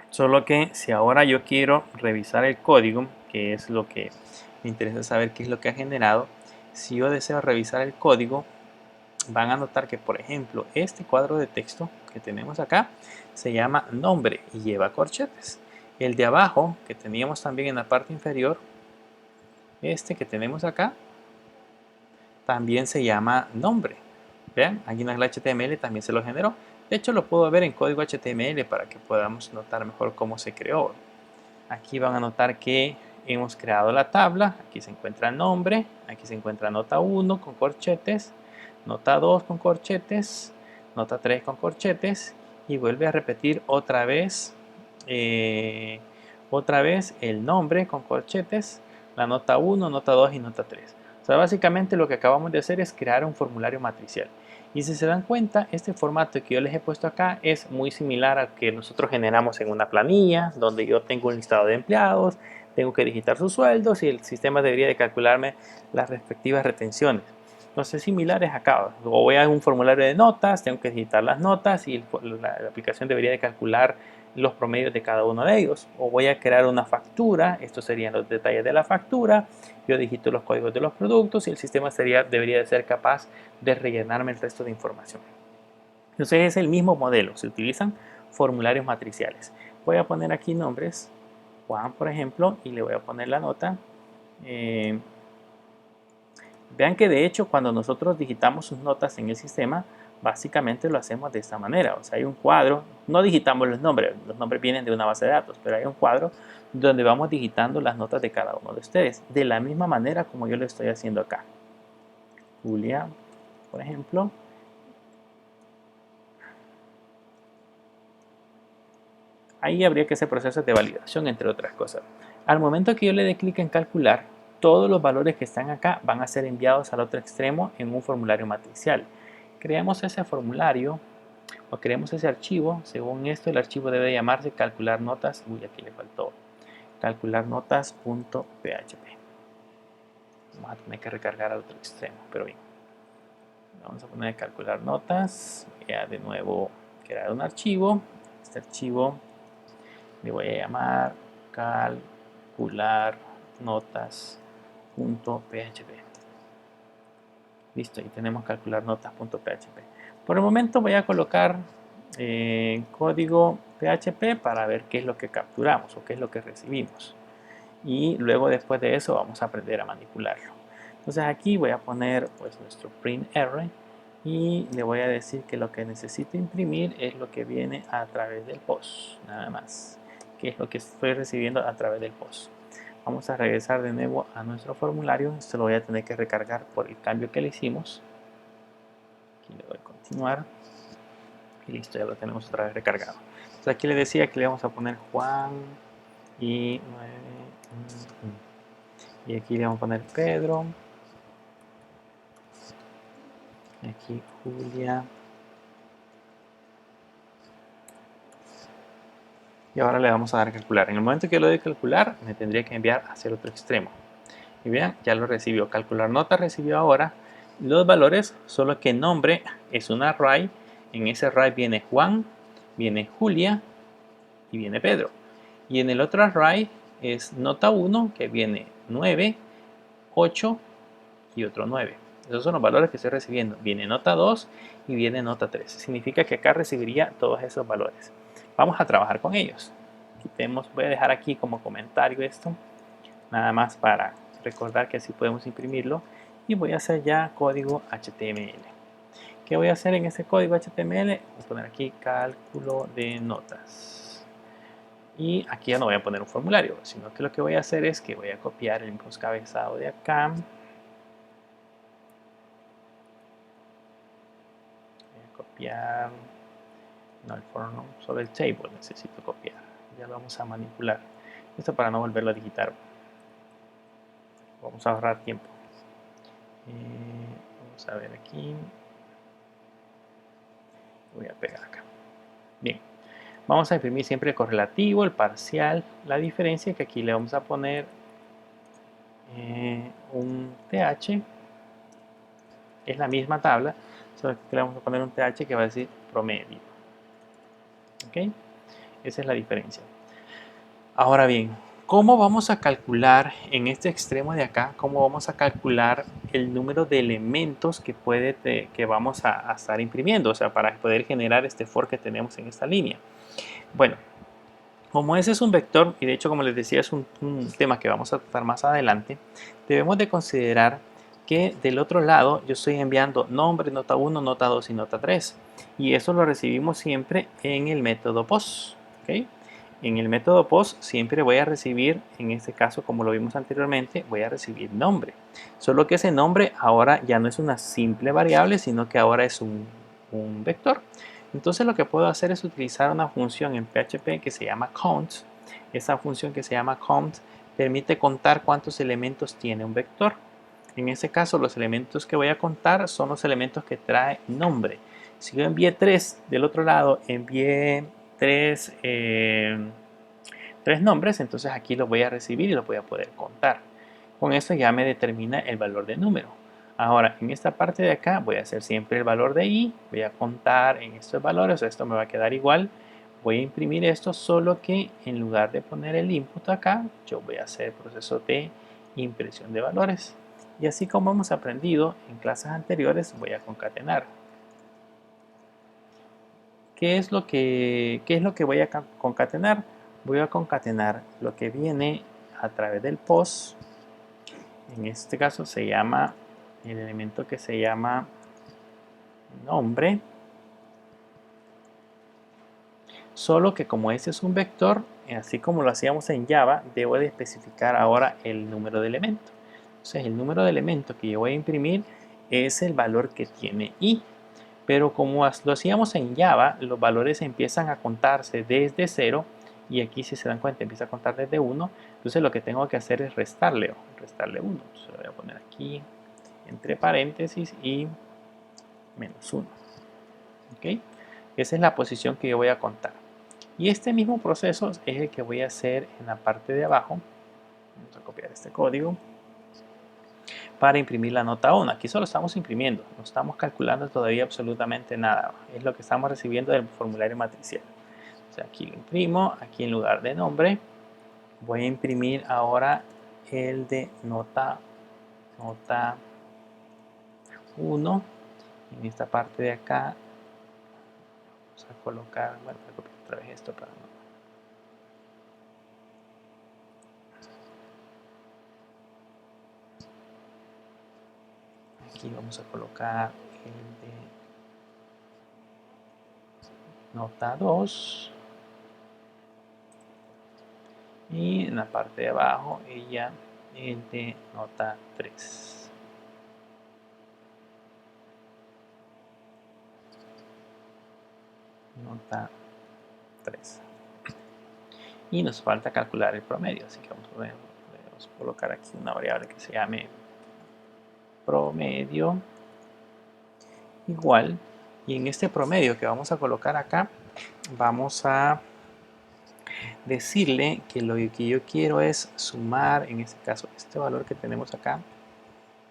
Solo que si ahora yo quiero revisar el código, que es lo que me interesa saber qué es lo que ha generado, si yo deseo revisar el código, van a notar que, por ejemplo, este cuadro de texto que tenemos acá se llama nombre y lleva corchetes. El de abajo, que teníamos también en la parte inferior, este que tenemos acá, también se llama nombre. Vean, aquí en el HTML también se lo generó. De hecho, lo puedo ver en código HTML para que podamos notar mejor cómo se creó. Aquí van a notar que hemos creado la tabla. Aquí se encuentra el nombre, aquí se encuentra nota 1 con corchetes, nota 2 con corchetes, nota 3 con corchetes y vuelve a repetir otra vez el nombre con corchetes, la nota 1, nota 2 y nota 3. O sea, básicamente lo que acabamos de hacer es crear un formulario matricial. Y si se dan cuenta, este formato que yo les he puesto acá es muy similar al que nosotros generamos en una planilla, donde yo tengo un listado de empleados, tengo que digitar sus sueldos y el sistema debería de calcularme las respectivas retenciones. Entonces, similares acá. O voy a un formulario de notas, tengo que digitar las notas y la aplicación debería de calcular los promedios de cada uno de ellos. O voy a crear una factura, estos serían los detalles de la factura, yo digito los códigos de los productos y el sistema debería de ser capaz de rellenarme el resto de información. Entonces es el mismo modelo, se utilizan formularios matriciales. Voy a poner aquí nombres, Juan por ejemplo, y le voy a poner la nota. Vean que de hecho cuando nosotros digitamos sus notas en el sistema, básicamente lo hacemos de esta manera. O sea, hay un cuadro, no digitamos los nombres vienen de una base de datos, pero hay un cuadro donde vamos digitando las notas de cada uno de ustedes, de la misma manera como yo lo estoy haciendo acá. Julia, por ejemplo. Ahí habría que hacer procesos de validación, entre otras cosas. Al momento que yo le dé clic en calcular, todos los valores que están acá van a ser enviados al otro extremo en un formulario matricial. Creamos ese formulario o creamos ese archivo. Según esto, el archivo debe llamarse calcular notas. Uy, aquí le faltó calcular notas.php. Vamos a tener que recargar al otro extremo, pero bien. Vamos a poner calcular notas. Voy a de nuevo crear un archivo. Este archivo le voy a llamar calcular notas.php. Listo, y tenemos calcular notas.php. Por el momento voy a colocar código PHP para ver qué es lo que capturamos o qué es lo que recibimos. Y luego después de eso vamos a aprender a manipularlo. Entonces aquí voy a poner pues nuestro print array y le voy a decir que lo que necesito imprimir es lo que viene a través del post, nada más. que es lo que estoy recibiendo a través del post. Vamos a regresar de nuevo a nuestro formulario. Esto lo voy a tener que recargar por el cambio que le hicimos. Aquí le doy a continuar. Y listo, ya lo tenemos otra vez recargado. Entonces aquí le decía que le vamos a poner Juan y 9. Y aquí le vamos a poner Pedro. Y aquí Julia. Y ahora le vamos a dar a calcular. En el momento que yo le doy a calcular, me tendría que enviar hacia el otro extremo. Y vean, ya lo recibió. Calcular nota recibió ahora los valores, solo que nombre es un array. En ese array viene Juan, viene Julia y viene Pedro. Y en el otro array es nota 1, que viene 9, 8 y otro 9. Esos son los valores que estoy recibiendo. Viene nota 2 y viene nota 3. Significa que acá recibiría todos esos valores. Vamos a trabajar con ellos. Quitemos, voy a dejar aquí como comentario esto, nada más para recordar que así podemos imprimirlo. Y voy a hacer ya código HTML. ¿Qué voy a hacer en ese código HTML? Voy a poner aquí cálculo de notas. Y aquí ya no voy a poner un formulario, sino que lo que voy a hacer es que voy a copiar el encabezado de acá. Voy a copiar, no el for, no, solo el table necesito copiar. Ya lo vamos a manipular. Esto para no volverlo a digitar. Vamos a ahorrar tiempo. Vamos a ver aquí. Voy a pegar acá. Bien. Vamos a imprimir siempre el correlativo, el parcial, la diferencia, que aquí le vamos a poner un TH. Es la misma tabla, solo que le vamos a poner un TH que va a decir promedio. ¿Ok? Esa es la diferencia. Ahora bien, ¿cómo vamos a calcular en este extremo de acá? ¿Cómo vamos a calcular el número de elementos que vamos a estar imprimiendo? O sea, para poder generar este for que tenemos en esta línea. Bueno, como ese es un vector, y de hecho como les decía es un tema que vamos a tratar más adelante, debemos de considerar que del otro lado yo estoy enviando nombre, nota 1, nota 2 y nota 3. Y eso lo recibimos siempre en el método post. ¿Okay? En el método post siempre voy a recibir, en este caso como lo vimos anteriormente, voy a recibir nombre. Solo que ese nombre ahora ya no es una simple variable, sino que ahora es un vector. Entonces lo que puedo hacer es utilizar una función en PHP que se llama count. Esa función que se llama count permite contar cuántos elementos tiene un vector. En este caso los elementos que voy a contar son los elementos que trae nombre. Si yo envié 3 del otro lado, envié 3 nombres, entonces aquí los voy a recibir y los voy a poder contar. Con eso ya me determina el valor de número. Ahora, en esta parte de acá voy a hacer siempre el valor de i, voy a contar en estos valores, esto me va a quedar igual. Voy a imprimir esto, solo que en lugar de poner el input acá, yo voy a hacer el proceso de impresión de valores. Y así como hemos aprendido en clases anteriores, voy a concatenar. ¿Qué es lo que voy a concatenar? Voy a concatenar lo que viene a través del post. En este caso se llama el elemento que se llama nombre. Solo que como ese es un vector, así como lo hacíamos en Java, debo de especificar ahora el número de elemento. Entonces el número de elemento que yo voy a imprimir es el valor que tiene i. Pero como lo hacíamos en Java, los valores empiezan a contarse desde 0 y aquí si se dan cuenta empieza a contar desde 1. Entonces lo que tengo que hacer es restarle 1. Entonces lo voy a poner aquí entre paréntesis y menos 1. ¿Okay? Esa es la posición que yo voy a contar. Y este mismo proceso es el que voy a hacer en la parte de abajo. Vamos a copiar este código para imprimir la nota 1. Aquí solo estamos imprimiendo, no estamos calculando todavía absolutamente nada. Es lo que estamos recibiendo del formulario matricial. O sea, aquí lo imprimo, aquí en lugar de nombre, voy a imprimir ahora el de nota 1. En esta parte de acá, vamos a colocar, bueno, voy a copiar otra vez esto para no. Aquí vamos a colocar el de nota 2. y en la parte de abajo ella es de nota 3. Nota 3. Y nos falta calcular el promedio, así que vamos a colocar aquí una variable que se llame promedio igual, y en este promedio que vamos a colocar acá vamos a decirle que lo que yo quiero es sumar, en este caso, este valor que tenemos acá,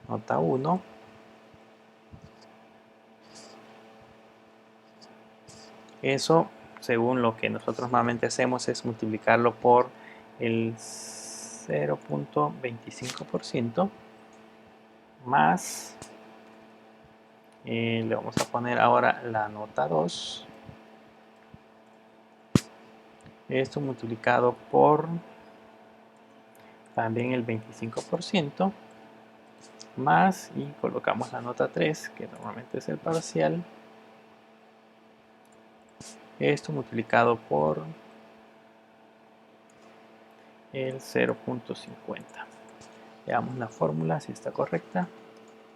nota 1, eso según lo que nosotros normalmente hacemos es multiplicarlo por el 0.25% más, le vamos a poner ahora la nota 2, esto multiplicado por también el 25%, más, y colocamos la nota 3, que normalmente es el parcial, esto multiplicado por el 0.50. Veamos la fórmula si está correcta.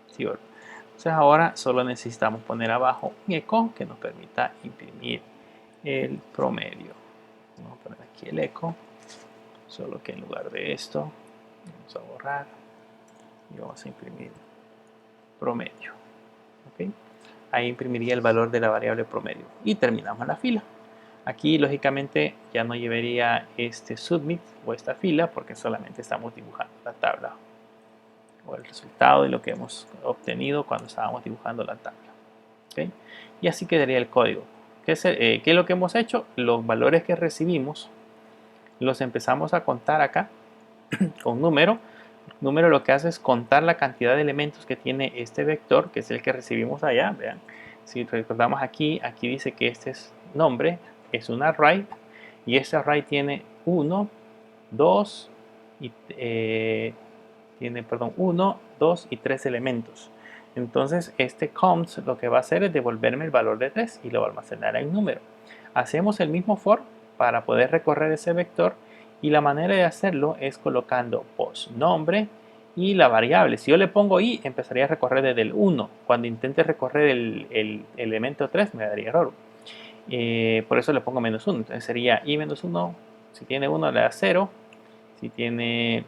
Sí, entonces ahora solo necesitamos poner abajo un eco que nos permita imprimir el promedio. Vamos a poner aquí el eco, solo que en lugar de esto vamos a borrar y vamos a imprimir promedio. ¿Okay? Ahí imprimiría el valor de la variable promedio y terminamos la fila. Aquí lógicamente ya no llevaría este submit o esta fila porque solamente estamos dibujando la tabla o el resultado de lo que hemos obtenido cuando estábamos dibujando la tabla. ¿Okay? Y así quedaría el código. ¿Qué es lo que hemos hecho? Los valores que recibimos los empezamos a contar acá con número. El número lo que hace es contar la cantidad de elementos que tiene este vector, que es el que recibimos allá. Vean, si recordamos aquí dice que este es nombre, es un array, y este array tiene 1, 2 y tiene, perdón, 1, 2 y 3 elementos. Entonces este count lo que va a hacer es devolverme el valor de 3 y lo va a almacenar en número. Hacemos el mismo for para poder recorrer ese vector, y la manera de hacerlo es colocando postnombre y la variable. Si yo le pongo i, empezaría a recorrer desde el 1. Cuando intente recorrer el elemento 3 me daría error. Por eso le pongo menos 1. Entonces sería i menos 1. Si tiene 1 le da 0. Si tiene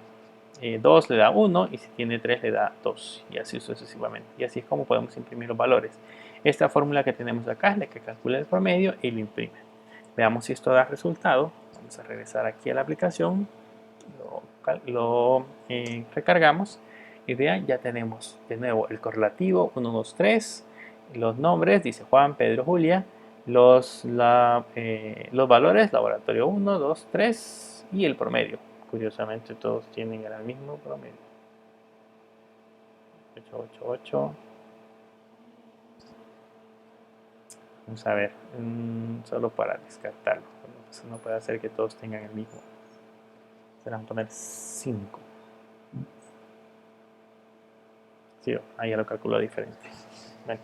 2 le da 1 y si tiene 3 le da 2 y así sucesivamente. Y así es como podemos imprimir los valores. Esta fórmula que tenemos acá es la que calcula el promedio y lo imprime. Veamos si esto da resultado. Vamos a regresar aquí a la aplicación, lo recargamos y vean, ya tenemos de nuevo el correlativo 1, 2, 3, los nombres, dice Juan, Pedro, Julia, los valores, laboratorio 1, 2, 3 y el promedio. Curiosamente todos tienen el mismo promedio. 8, 8, 8. Vamos a ver, solo para descartarlo. Eso no puede hacer que todos tengan el mismo. Se van a poner 5. Sí, ahí ya lo calculo diferente. Bueno.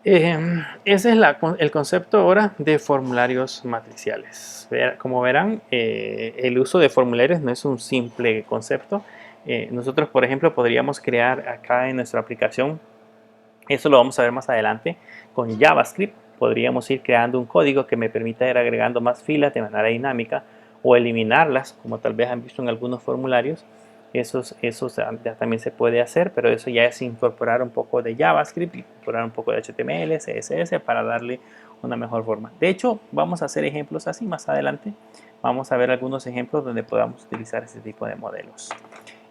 Ese es el concepto ahora de formularios matriciales. Como verán, el uso de formularios no es un simple concepto. Nosotros, por ejemplo, podríamos crear acá en nuestra aplicación, eso lo vamos a ver más adelante, con JavaScript podríamos ir creando un código que me permita ir agregando más filas de manera dinámica o eliminarlas, como tal vez han visto en algunos formularios. Eso ya también se puede hacer, pero eso ya es incorporar un poco de JavaScript, incorporar un poco de HTML, CSS para darle una mejor forma. De hecho, vamos a hacer ejemplos así más adelante. Vamos a ver algunos ejemplos donde podamos utilizar este tipo de modelos.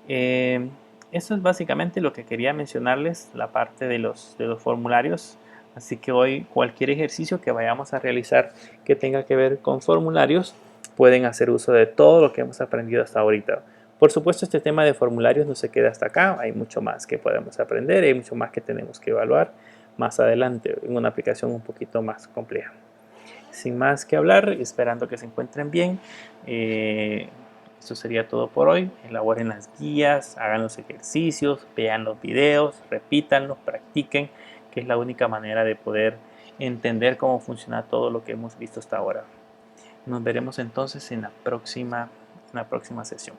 Eso es básicamente lo que quería mencionarles, la parte de los formularios. Así que hoy cualquier ejercicio que vayamos a realizar que tenga que ver con formularios, pueden hacer uso de todo lo que hemos aprendido hasta ahorita. Por supuesto, este tema de formularios no se queda hasta acá. Hay mucho más que podemos aprender, hay mucho más que tenemos que evaluar más adelante en una aplicación un poquito más compleja. Sin más que hablar, esperando que se encuentren bien. Esto sería todo por hoy. Elaboren las guías, hagan los ejercicios, vean los videos, repítanlos, practiquen, que es la única manera de poder entender cómo funciona todo lo que hemos visto hasta ahora. Nos veremos entonces en la próxima en la próxima sesión.